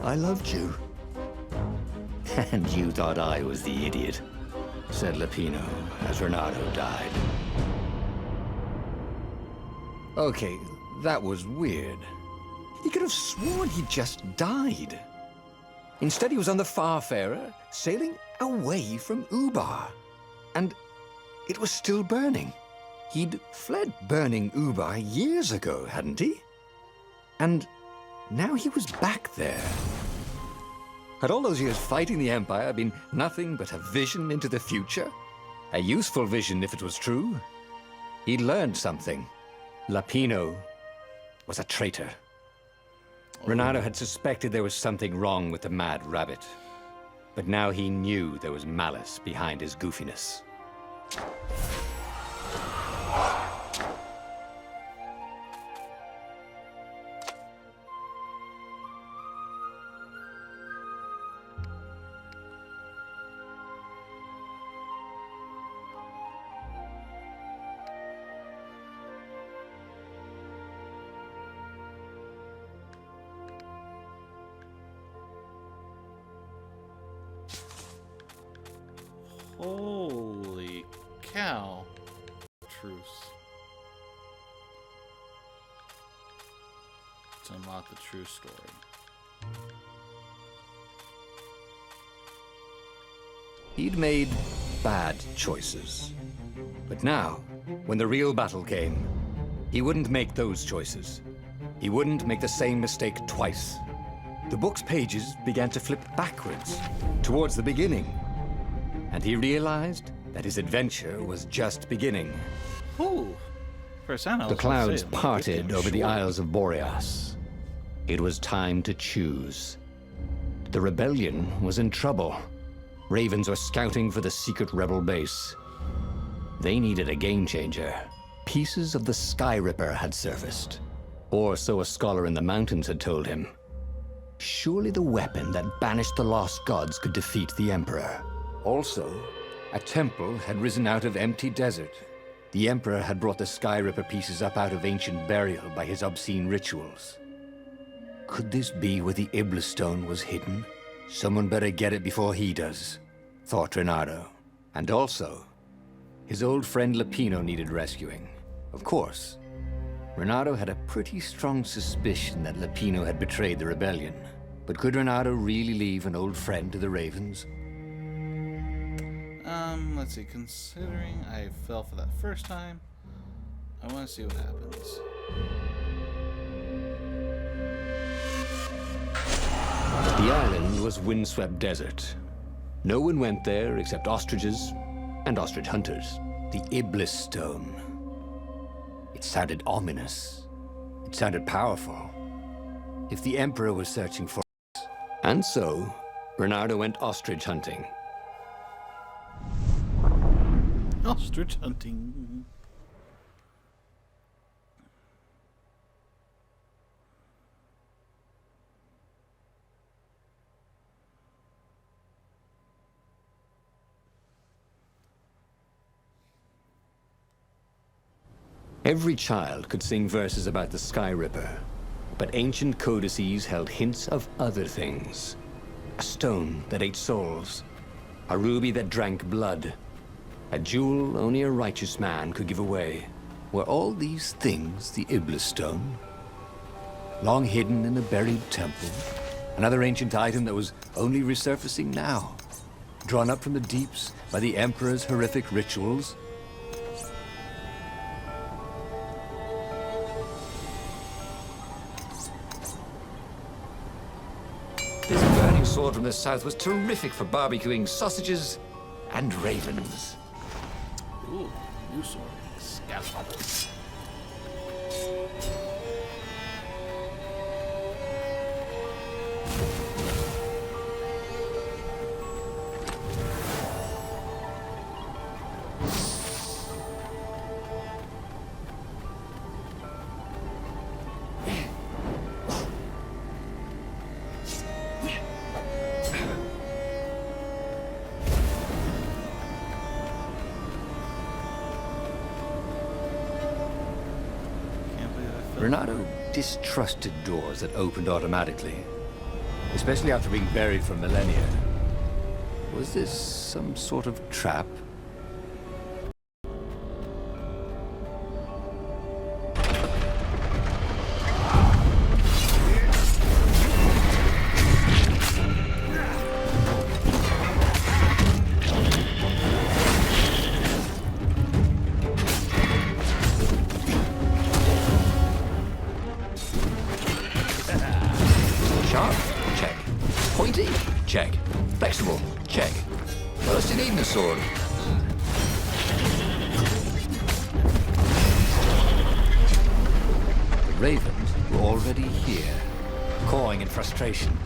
B: I loved you. And you thought I was the idiot, said Lapino as Renato died. Okay, that was weird. He could have sworn he just died. Instead, he was on the Farfarer, sailing away from Ubar. And it was still burning. He'd fled burning Ubar years ago, hadn't he? And now he was back there. Had all those years fighting the Empire been nothing but a vision into the future? A useful vision if it was true. He'd learned something. Lapino was a traitor. Renato had suspected there was something wrong with the Mad Rabbit. But now he knew there was malice behind his goofiness.
A: Holy cow. Truce. To unlock the true story.
B: He'd made bad choices. But now, when the real battle came, he wouldn't make those choices. He wouldn't make the same mistake twice. The book's pages began to flip backwards, towards the beginning. And he realized that his adventure was just beginning.
A: Ooh.
B: The clouds parted over the Isles of Boreas. It was time to choose. The rebellion was in trouble. Ravens were scouting for the secret rebel base. They needed a game changer. Pieces of the Sky Ripper had surfaced. Or so a scholar in the mountains had told him. Surely the weapon that banished the lost gods could defeat the Emperor. Also, a temple had risen out of empty desert. The Emperor had brought the Sky Ripper pieces up out of ancient burial by his obscene rituals. Could this be where the Iblis stone was hidden? Someone better get it before he does, thought Renato. And also, his old friend Lapino needed rescuing. Of course, Renato had a pretty strong suspicion that Lapino had betrayed the rebellion. But could Renato really leave an old friend to the Ravens?
A: Let's see, considering I fell for that first time, I want to see what happens.
B: The island was windswept desert. No one went there except ostriches and ostrich hunters. The Iblis stone. It sounded ominous. It sounded powerful. If the Emperor was searching for it. And so, Renato went ostrich hunting.
A: Ostrich hunting.
B: Every child could sing verses about the Sky Ripper, but ancient codices held hints of other things. A stone that ate souls, a ruby that drank blood, a jewel only a righteous man could give away. Were all these things the Iblis stone? Long hidden in a buried temple? Another ancient item that was only resurfacing now? Drawn up from the deeps by the Emperor's horrific rituals? This burning sword from the south was terrific for barbecuing sausages and ravens.
A: Ooh, new sword. Scalpel.
B: Renato distrusted doors that opened automatically. especially after being buried for millennia. Was this some sort of trap? Sharp? Check. Pointy? Check. Flexible? Check. What else do you need in a sword? The ravens were already here, cawing in frustration.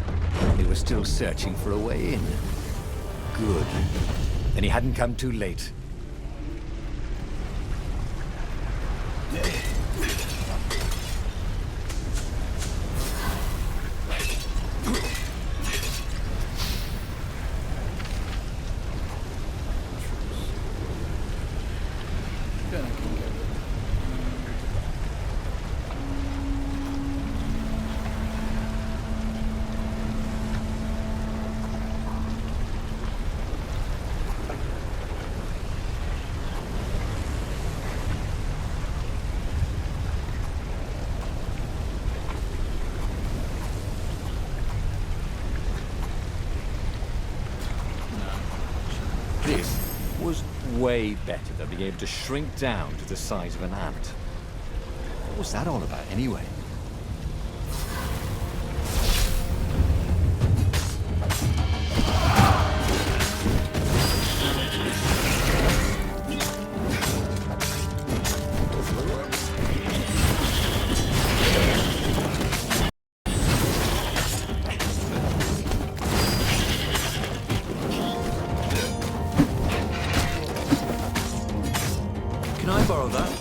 B: They were still searching for a way in. Good. Then he hadn't come too late. This was way better than being able to shrink down to the size of an ant. What was that all about, anyway? Can I borrow that?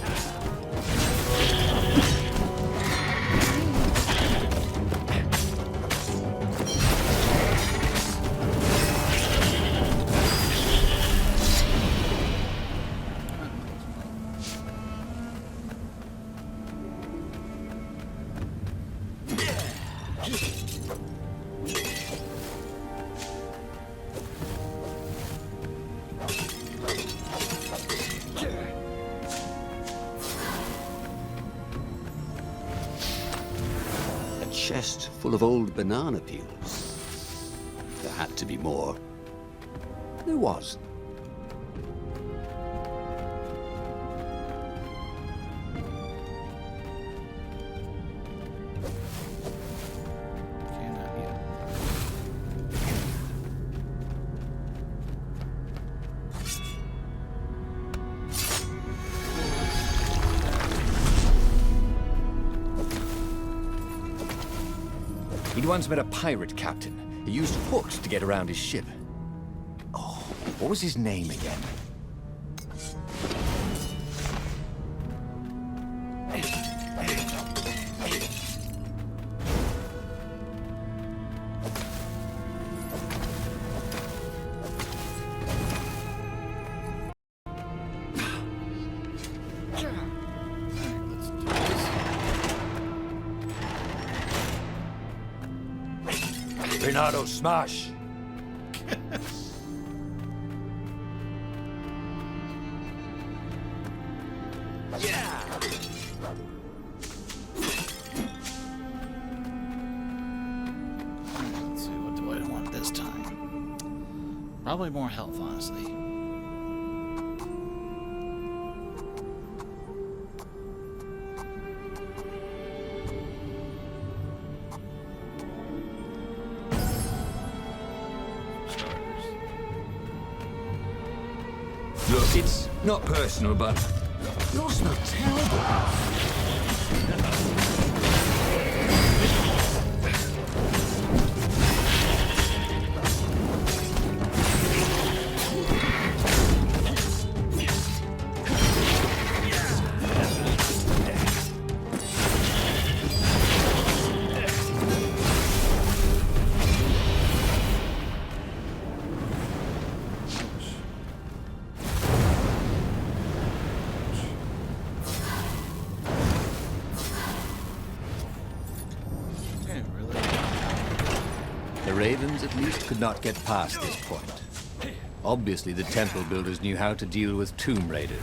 D: Chest full of old banana peels. There had to be more. There was.
A: Okay, not yet.
B: He'd once met a pirate captain. He used hooks to get around his ship. Oh, what was his name again? Bernardo, smash! Yeah!
A: Let's see, what do I want this time? Probably more health, honestly.
B: Look, it's not personal, but you all smell terrible. Ravens at least could not get past this point. Obviously, the temple builders knew how to deal with tomb raiders.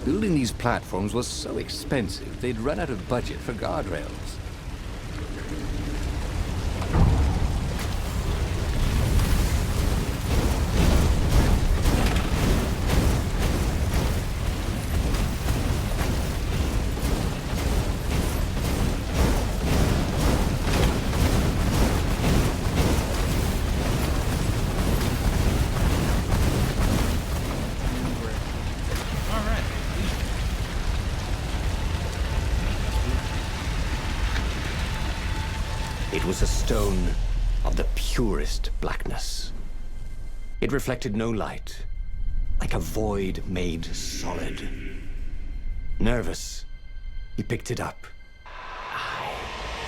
B: Building these platforms was so expensive, they'd run out of budget for guardrails. It was a stone of the purest blackness. It reflected no light, like a void made solid. Nervous, he picked it up. I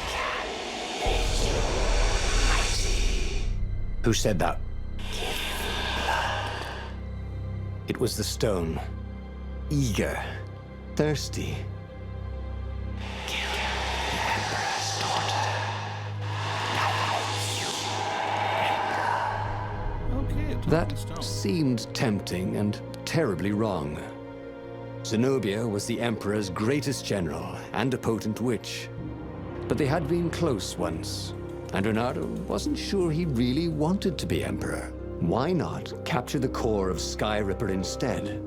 B: can make you mighty. Who said that? Give me blood. It was the stone, eager, thirsty. That seemed tempting and terribly wrong. Zenobia was the Emperor's greatest general and a potent witch. But they had been close once, and Renato wasn't sure he really wanted to be Emperor. Why not capture the core of Sky Ripper instead?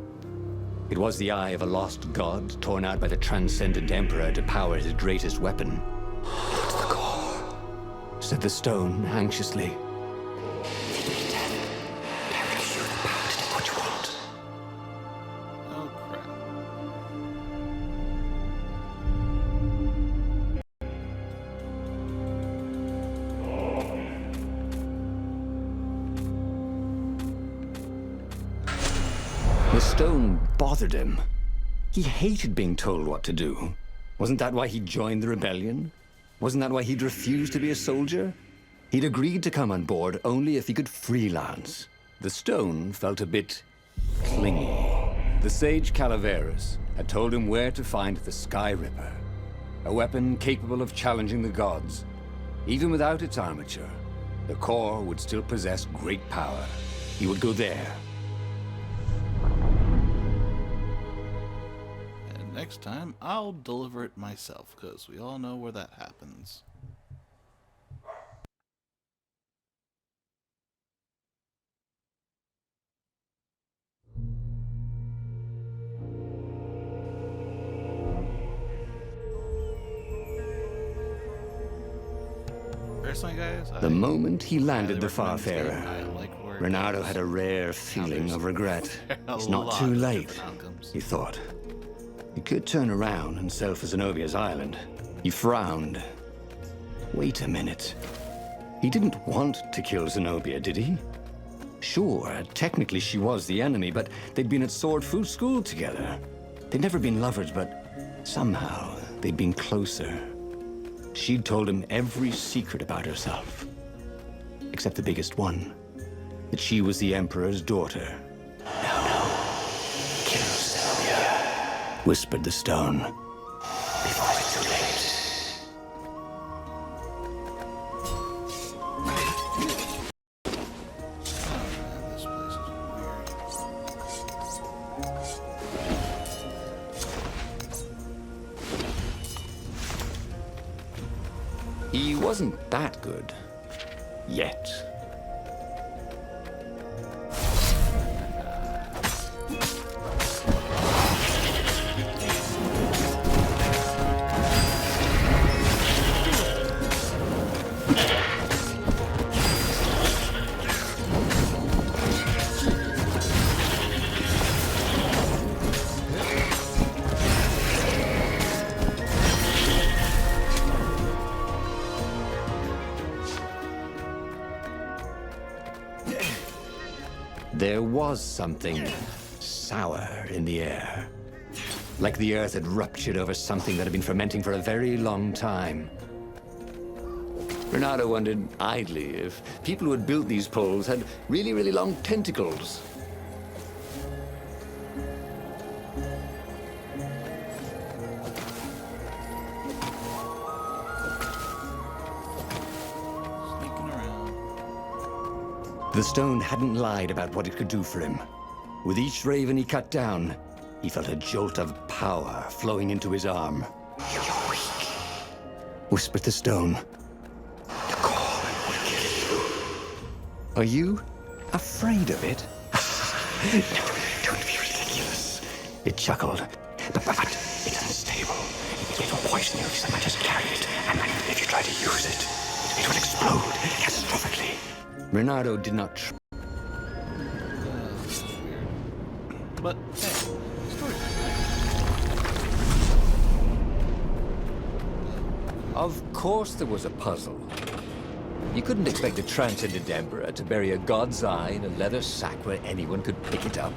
B: It was the eye of a lost god torn out by the transcendent Emperor to power his greatest weapon. "It's the core," said the stone anxiously. The stone bothered him. He hated being told what to do. Wasn't that why he joined the rebellion? Wasn't that why he'd refused to be a soldier? He'd agreed to come on board only if he could freelance. The stone felt a bit clingy. The sage Calaveras had told him where to find the Sky Ripper, a weapon capable of challenging the gods. Even without its armature, the core would still possess great power. He would go there.
A: Next time, I'll deliver it myself, because we all know where that happens. Personally, guys,
B: the moment he landed the Farfarer, Renato had a rare feeling of regret. It's not too late, he thought. He could turn around and sail for Zenobia's island. He frowned. Wait a minute. He didn't want to kill Zenobia, did he? Sure, technically she was the enemy, but they'd been at Sword Food School together. They'd never been lovers, but somehow they'd been closer. She'd told him every secret about herself. Except the biggest one. That she was the Emperor's daughter. Whispered the stone. Before it's too late.
A: This place is weird.
B: He wasn't that good. Yet. There was something sour in the air. Like the earth had ruptured over something that had been fermenting for a very long time. Renato wondered idly if people who had built these poles had really, really long tentacles.
A: Sneaking around.
B: The stone hadn't lied about what it could do for him. With each raven he cut down, he felt a jolt of power flowing into his arm. "You're weak," whispered the stone. "The core will kill you." "Are you afraid of it?" "No, don't be ridiculous," it chuckled. But it's unstable. It will poison you if so much as carry it, and if you try to use it, it will explode catastrophically. Renato did not
A: That's weird. But, hey, story.
B: Of course there was a puzzle. You couldn't expect a transcendent emperor to bury a god's eye in a leather sack where anyone could pick it up.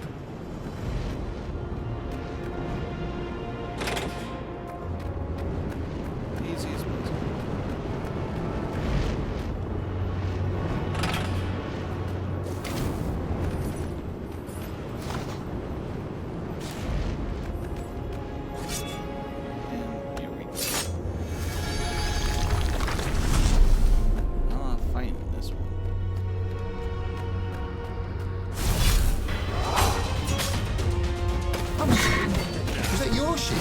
A: Easiest puzzle. And here we go. I'll fight this one.
B: Is that your shield?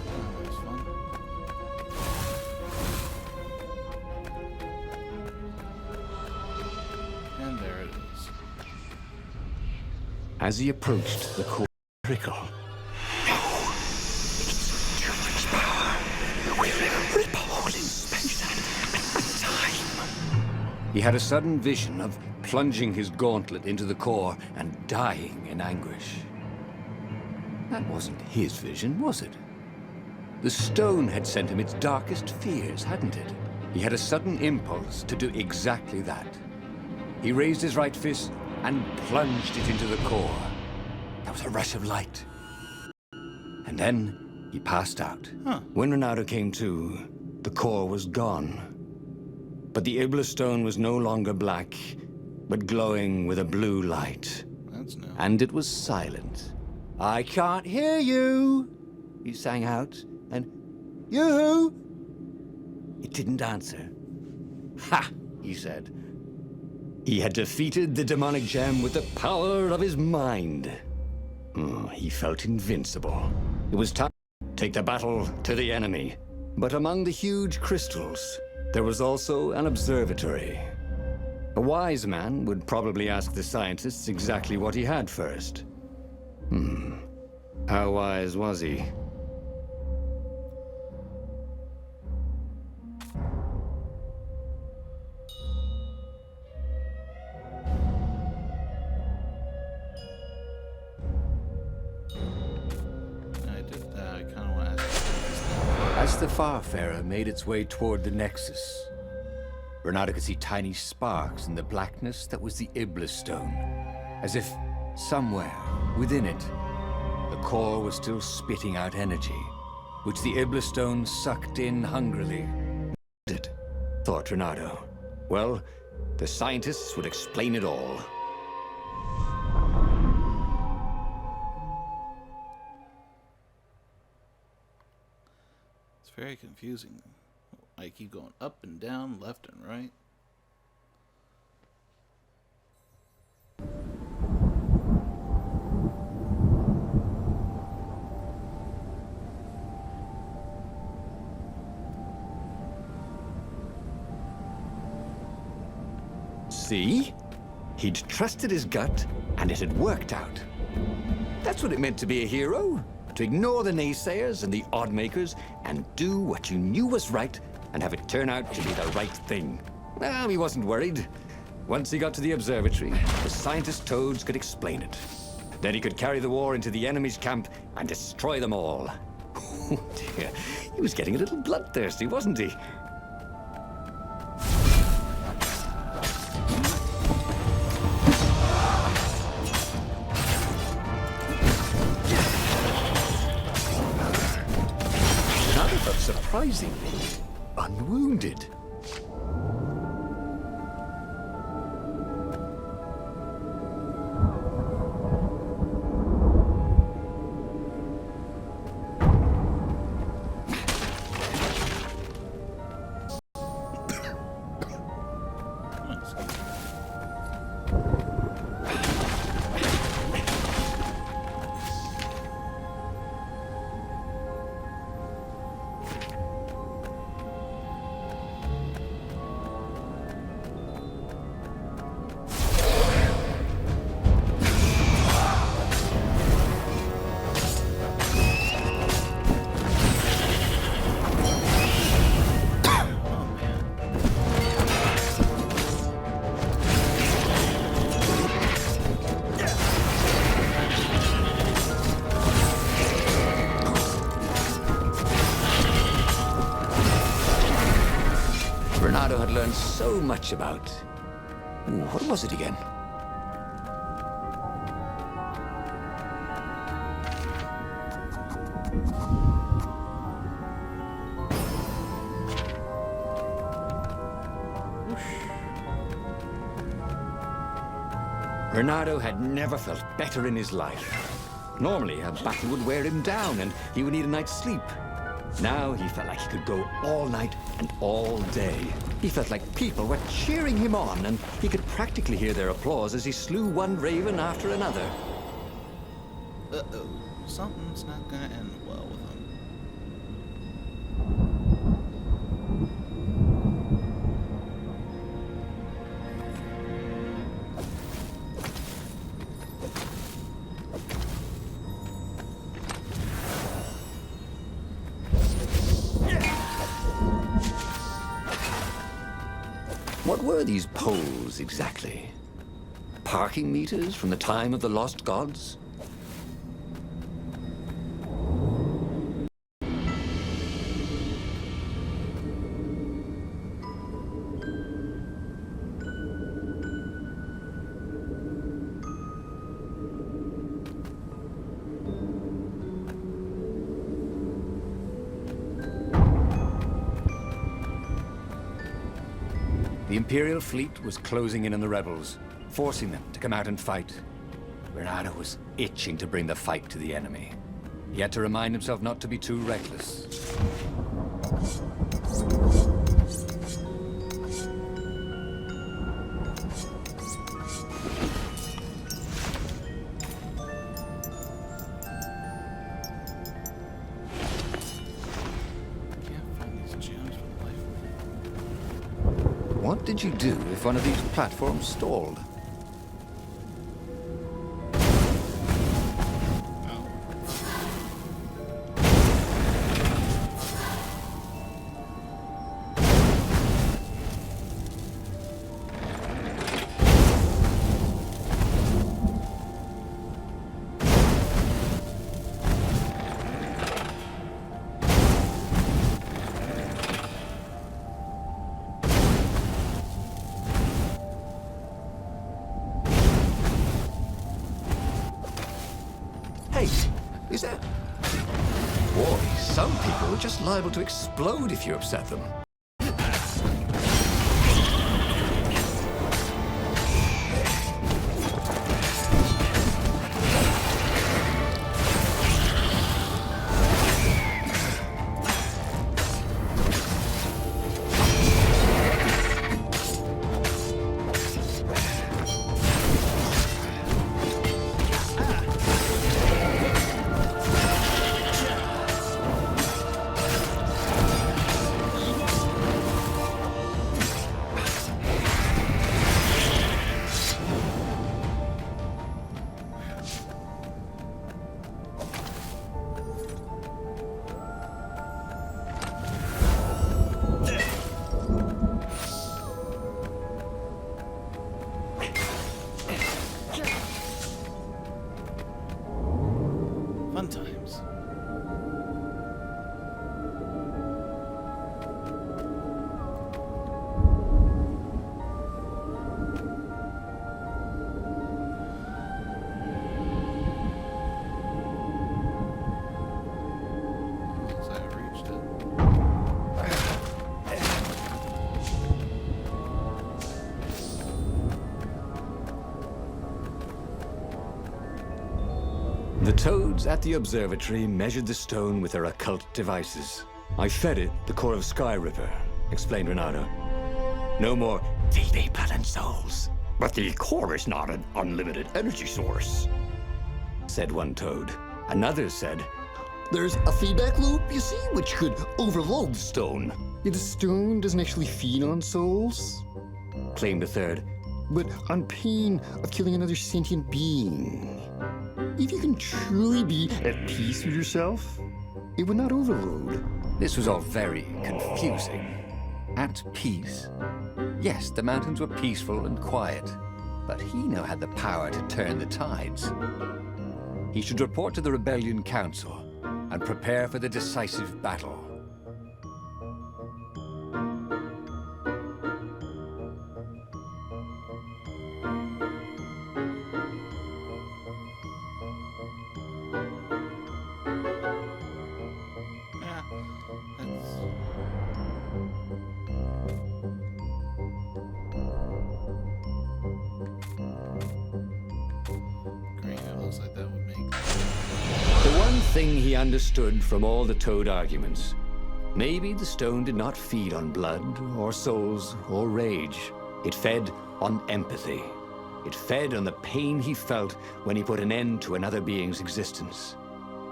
A: That was fun. And there it is.
B: As he approached the core trickle. No! It's too much power. We will rip a hole in space and time. He had a sudden vision of plunging his gauntlet into the core and dying in anguish. That wasn't his vision, was it? The stone had sent him its darkest fears, hadn't it? He had a sudden impulse to do exactly that. He raised his right fist and plunged it into the core. There was a rush of light. And then he passed out.
A: Huh.
B: When Renato came to, the core was gone. But the Iblis stone was no longer black, but glowing with a blue light.
A: That's new.
B: And it was silent. "I can't hear you," he sang out, and "You?" It didn't answer. "Ha!" he said. He had defeated the demonic gem with the power of his mind. He felt invincible. It was time to take the battle to the enemy. But among the huge crystals, there was also an observatory. A wise man would probably ask the scientists exactly what he had first. How wise was he?
A: I did that. I kind of want to ask.
B: As the Farfarer made its way toward the Nexus, Renato could see tiny sparks in the blackness that was the Iblis stone, as if somewhere within it, the core was still spitting out energy, which the Iblis stone sucked in hungrily. Thought Renato. Well, the scientists would explain it all.
A: It's very confusing. I keep going up and down, left and right.
B: See? He'd trusted his gut, and it had worked out. That's what it meant to be a hero. To ignore the naysayers and the oddmakers, and do what you knew was right, and have it turn out to be the right thing. Well, he wasn't worried. Once he got to the observatory, the scientist toads could explain it. Then he could carry the war into the enemy's camp and destroy them all. Oh dear, he was getting a little bloodthirsty, wasn't he? Another felt surprisingly unwounded. Bernardo had learned so much about... Ooh, what was it again? Bernardo had never felt better in his life. Normally, a battle would wear him down and he would need a night's sleep. Now he felt like he could go all night and all day. He felt like people were cheering him on, and he could practically hear their applause as he slew one raven after another.
A: Uh-oh. Something's not gonna end well with him.
B: What were these poles exactly? Parking meters from the time of the lost gods? The Imperial fleet was closing in on the rebels, forcing them to come out and fight. Bernardo was itching to bring the fight to the enemy. He had to remind himself not to be too reckless. What did you do if one of these platforms stalled? Hey, is that... Boy, some people are just liable to explode if you upset them. The toads at the observatory measured the stone with their occult devices. I fed it the core of Sky Ripper, explained Renato. No more thieving planet souls.
E: But the core is not an unlimited energy source,
B: said one toad. Another said,
E: there's a feedback loop, you see, which could overload the stone.
F: Yeah, the stone doesn't actually feed on souls,
B: claimed a third.
F: But on pain of killing another sentient being. If you can truly be at peace with yourself, it would not overload.
B: This was all very confusing. At peace? Yes, the mountains were peaceful and quiet, but he now had the power to turn the tides. He should report to the Rebellion Council and prepare for the decisive battle. Thing he understood from all the toad arguments. Maybe the stone did not feed on blood, or souls, or rage. It fed on empathy. It fed on the pain he felt when he put an end to another being's existence.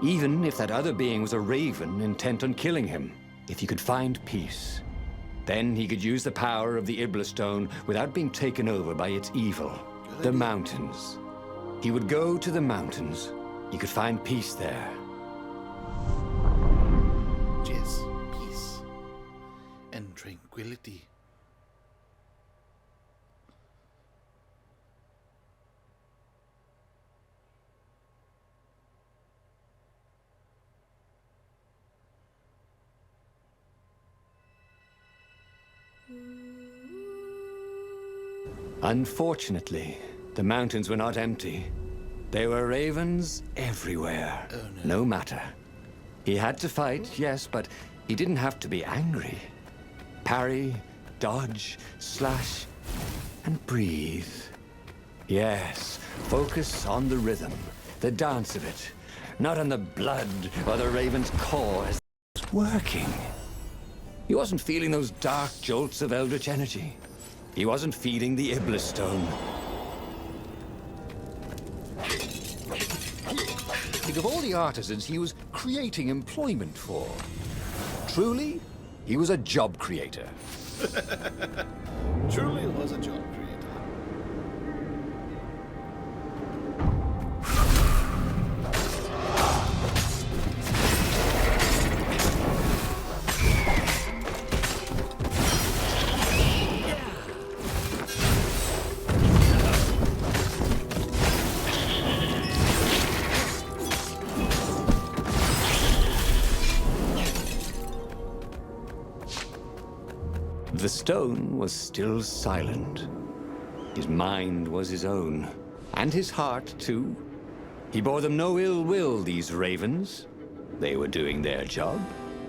B: Even if that other being was a raven intent on killing him. If he could find peace, then he could use the power of the Iblis stone without being taken over by its evil. The mountains. He would go to the mountains. He could find peace there.
A: Yes, peace and tranquility.
B: Unfortunately, the mountains were not empty. There were ravens everywhere.
A: Oh, no.
B: No matter. He had to fight, yes, but he didn't have to be angry. Parry, dodge, slash, and breathe. Yes, focus on the rhythm, the dance of it, not on the blood or the raven's core as it was working. He wasn't feeling those dark jolts of eldritch energy. He wasn't feeding the Iblis stone. Think of all the artisans he was creating employment for. Truly, he was a job creator.
A: Truly, it was a job creator.
B: The stone was still silent. His mind was his own, and his heart, too. He bore them no ill will, these ravens. They were doing their job.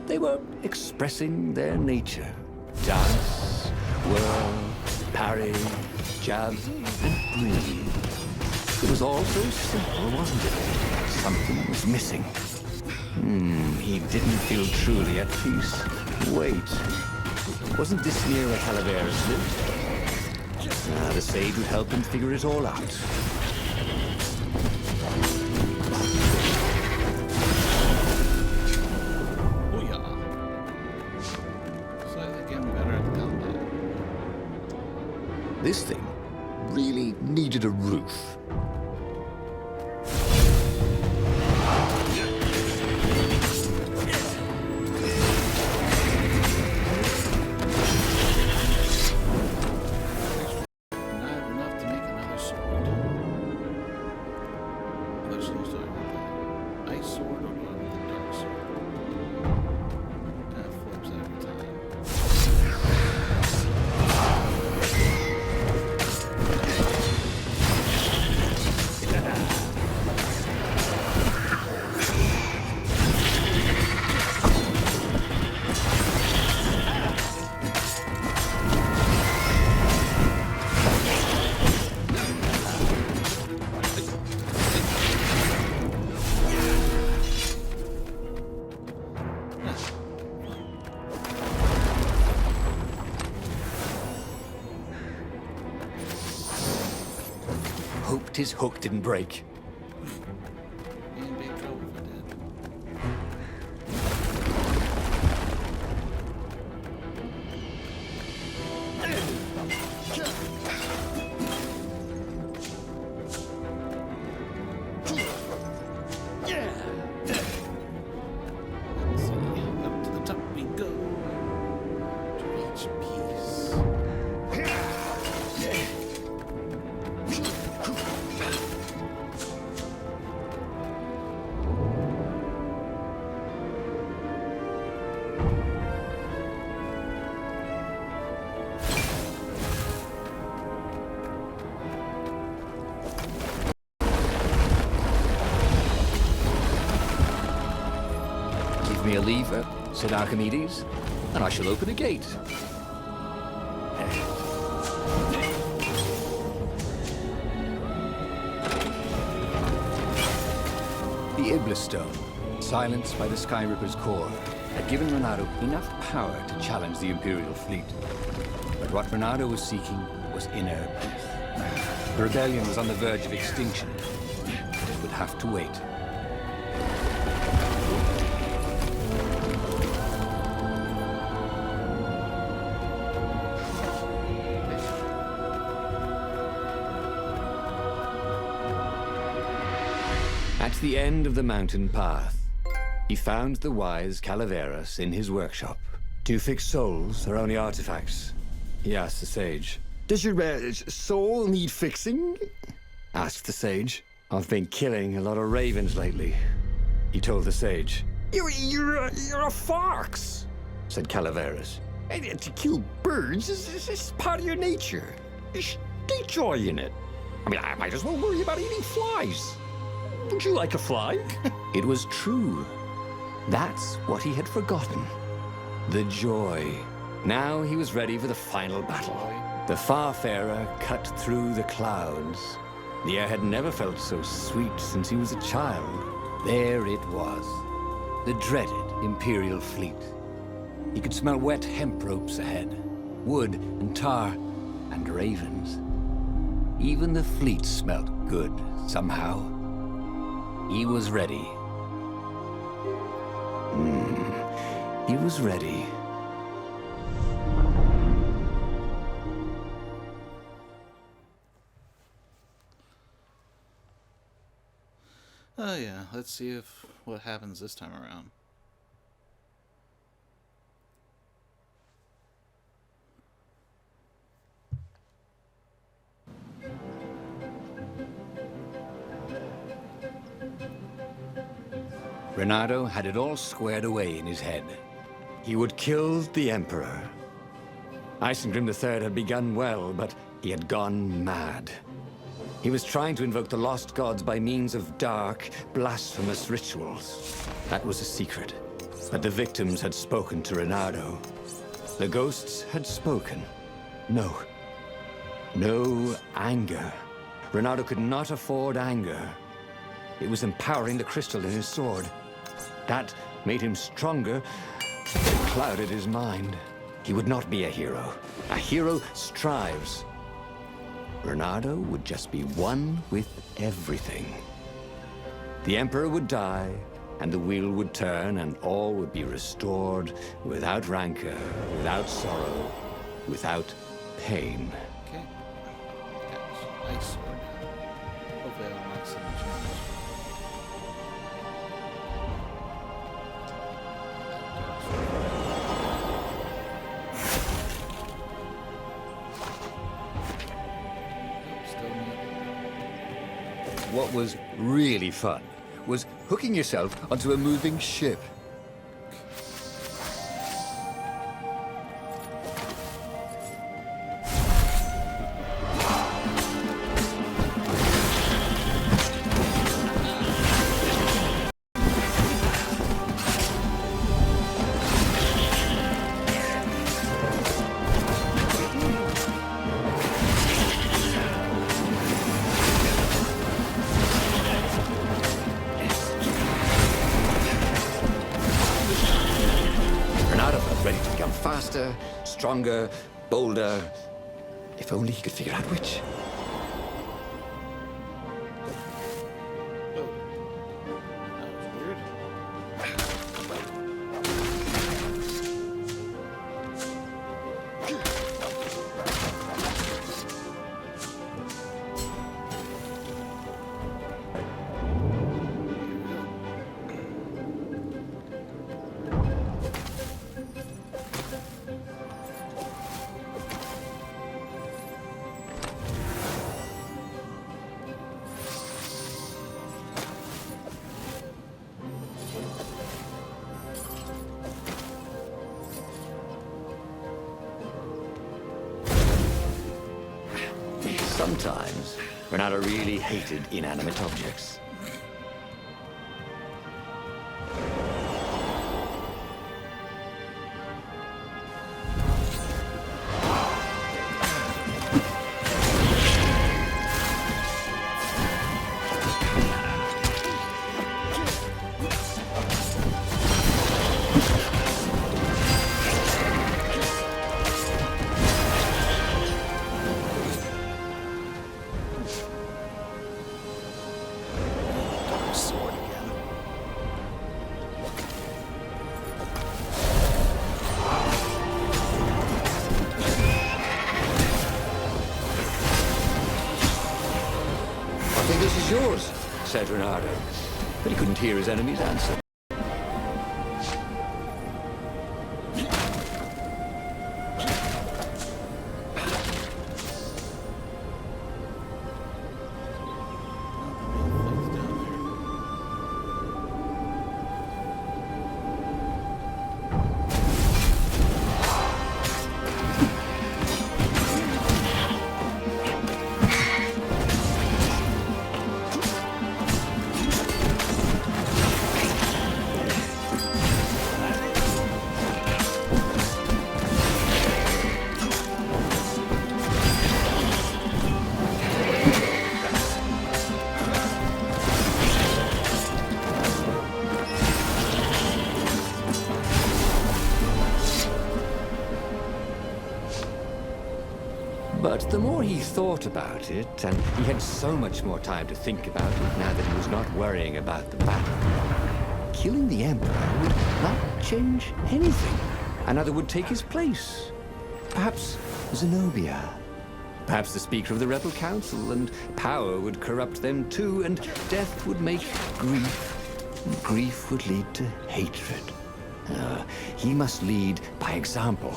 B: They were expressing their nature. Dance, whirl, parry, jab, and breathe. It was all so simple, wasn't it? Something was missing. He didn't feel truly at peace. Wait. Wasn't this near where Calaveras lived? The sage would help him figure it all out.
A: Booyah. So they're getting better at combat.
F: This thing really needed a roof.
B: fact his hook didn't break.
A: Be in big trouble if it did. Let's see. Up to the top we go. To reach peace.
B: Give me a lever, said Archimedes, and I shall open a gate. The Iblis Stone, silenced by the Skyripper's core, had given Renato enough power to challenge the Imperial fleet. But what Renato was seeking was inner peace. The rebellion was on the verge of extinction. It would have to wait. At the end of the mountain path, he found the wise Calaveras in his workshop. "To fix souls or only artifacts?" he asked the sage.
F: Does your soul need fixing?
B: Asked the sage. "I've been killing a lot of ravens lately," he told the sage.
F: You're a fox,
B: Said Calaveras.
F: and to kill birds is part of your nature. Take joy in it. I mean, I might as well worry about eating flies. Would you like a fly?
B: It was true. That's what he had forgotten. The joy. Now he was ready for the final battle. The Farfarer cut through the clouds. The air had never felt so sweet since he was a child. There it was. The dreaded Imperial fleet. He could smell wet hemp ropes ahead. Wood and tar and ravens. Even the fleet smelt good somehow. He was ready. He was ready.
A: Oh yeah, let's see what happens this time around.
B: Renato had it all squared away in his head. He would kill the Emperor. Isengrim III had begun well, but he had gone mad. He was trying to invoke the lost gods by means of dark, blasphemous rituals. That was a secret. But the victims had spoken to Renato. The ghosts had spoken. No. No anger. Renato could not afford anger. It was empowering the crystal in his sword. That made him stronger. It clouded his mind. He would not be a hero. A hero strives. Renato would just be one with everything. The Emperor would die, and the wheel would turn, and all would be restored without rancor, without sorrow, without pain.
A: Okay. Got ice sword. Hopefully I'll unlock some changes.
B: What was really fun was hooking yourself onto a moving ship. Ready to become faster, stronger, bolder. If only he could figure out which. sometimes, Renata really hated inanimate objects.
A: Sword again.
B: I think this is yours, said Renato, but he couldn't hear his enemy's answer. But the more he thought about it, and he had so much more time to think about it now that he was not worrying about the battle, killing the Emperor would not change anything. Another would take his place. Perhaps Zenobia. Perhaps the Speaker of the Rebel Council, and power would corrupt them too, and death would make grief, and grief would lead to hatred. He must lead by example.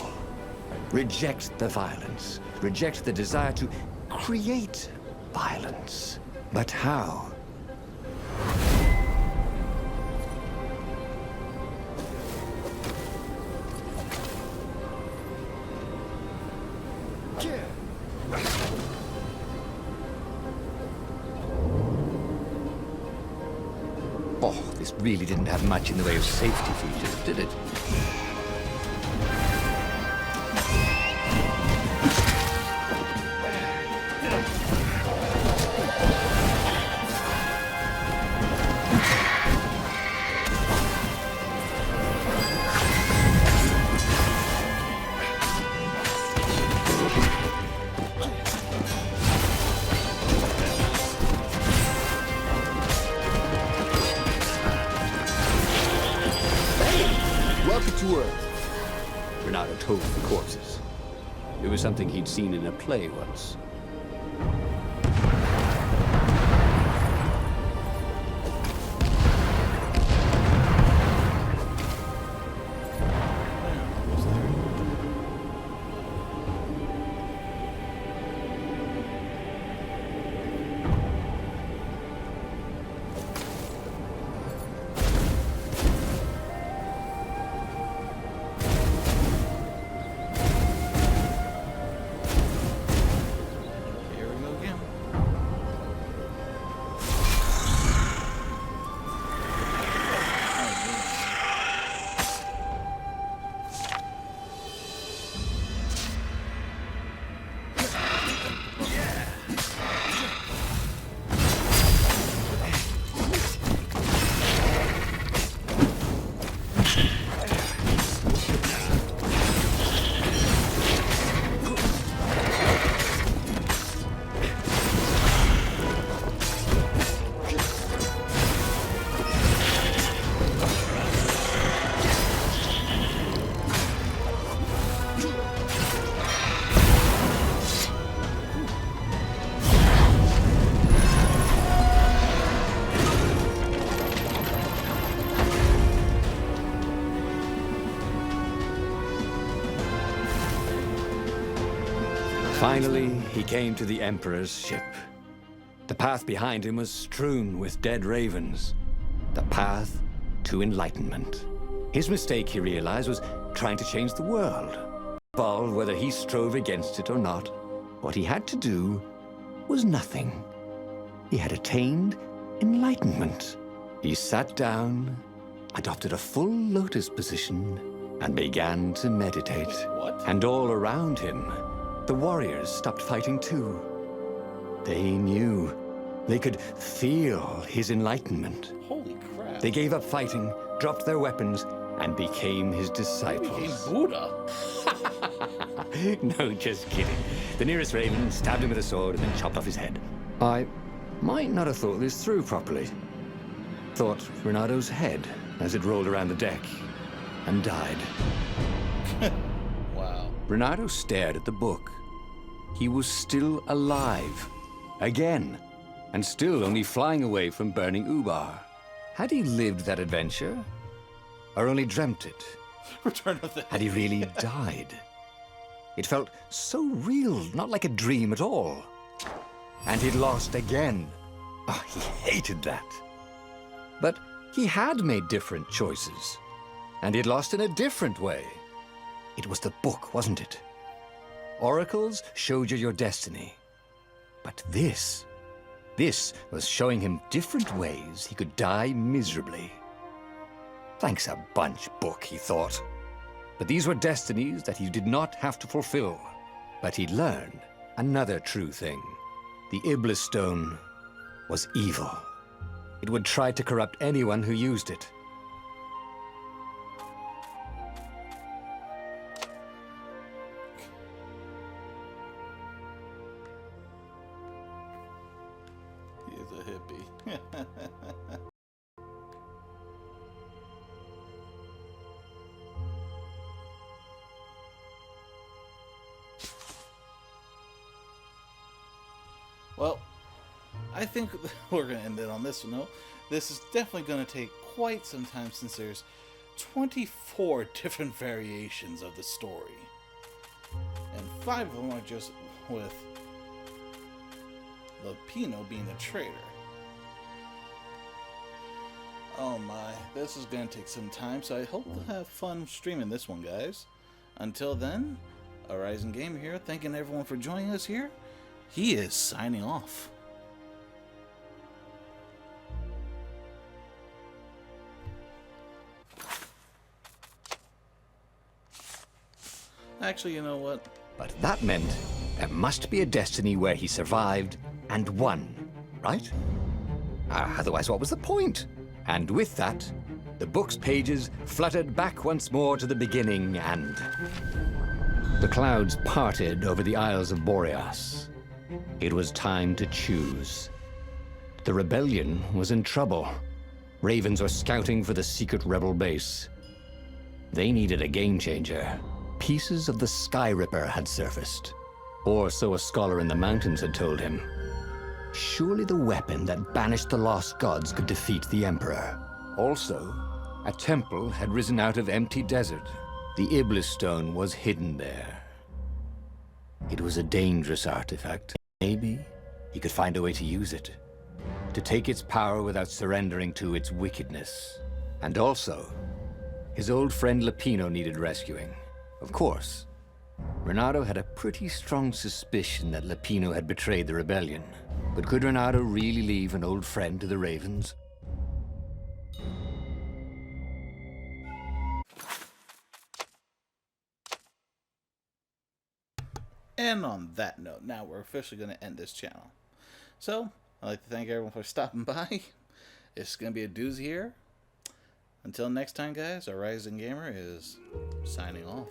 B: Reject the violence. Reject the desire to create violence. But how? Oh, this really didn't have much in the way of safety features, did it?
F: To Earth.
B: Renato told the corpses. It was something he'd seen in a play once. Finally, he came to the Emperor's ship. The path behind him was strewn with dead ravens. The path to enlightenment. His mistake, he realized, was trying to change the world. Involved whether he strove against it or not, what he had to do was nothing. He had attained enlightenment. He sat down, adopted a full lotus position, and began to meditate.
A: What?
B: And all around him, the warriors stopped fighting too. They knew. They could feel his enlightenment.
A: Holy crap.
B: They gave up fighting, dropped their weapons, and became his disciples.
A: Became Buddha.
B: No, just kidding. The nearest raven stabbed him with a sword and then chopped off his head. I might not have thought this through properly. Thought Renado's head as it rolled around the deck and died.
A: Wow.
B: Renado stared at the book. He was still alive. Again. And still only flying away from burning Ubar. Had he lived that adventure? Or only dreamt it?
A: Return of the...
B: Had he really died? It felt so real, not like a dream at all. And he'd lost again. Oh, he hated that. But he had made different choices. And he'd lost in a different way. It was the book, wasn't it? Oracles showed you your destiny. But this was showing him different ways he could die miserably. Thanks a bunch, book, he thought. But these were destinies that he did not have to fulfill. But he learned another true thing. The Iblis Stone was evil. It would try to corrupt anyone who used it.
A: He's a hippie. Well, I think we're going to end it on this note. This is definitely going to take quite some time since there's 24 different variations of the story. And 5 of them are just with Lupino being a traitor. Oh my, this is going to take some time, so I hope to have fun streaming this one, guys. Until then, ArisingGamer here, thanking everyone for joining us here. He is signing off. Actually, you know what?
B: But that meant there must be a destiny where he survived and won, right? Otherwise, what was the point? And with that, the book's pages fluttered back once more to the beginning, and the clouds parted over the Isles of Boreas. It was time to choose. The rebellion was in trouble. Ravens were scouting for the secret rebel base. They needed a game changer. Pieces of the Sky Ripper had surfaced. Or so a scholar in the mountains had told him. Surely the weapon that banished the lost gods could defeat the Emperor. Also, a temple had risen out of empty desert. The Iblis Stone was hidden there. It was a dangerous artifact. Maybe he could find a way to use it. To take its power without surrendering to its wickedness. And also, his old friend Lupino needed rescuing. Of course, Renado had a pretty strong suspicion that Lupino had betrayed the rebellion. But could Renado really leave an old friend to the Ravens?
A: And on that note, now we're officially going to end this channel. So, I'd like to thank everyone for stopping by. It's going to be a doozy here. Until next time, guys, ArisingGamer is signing off.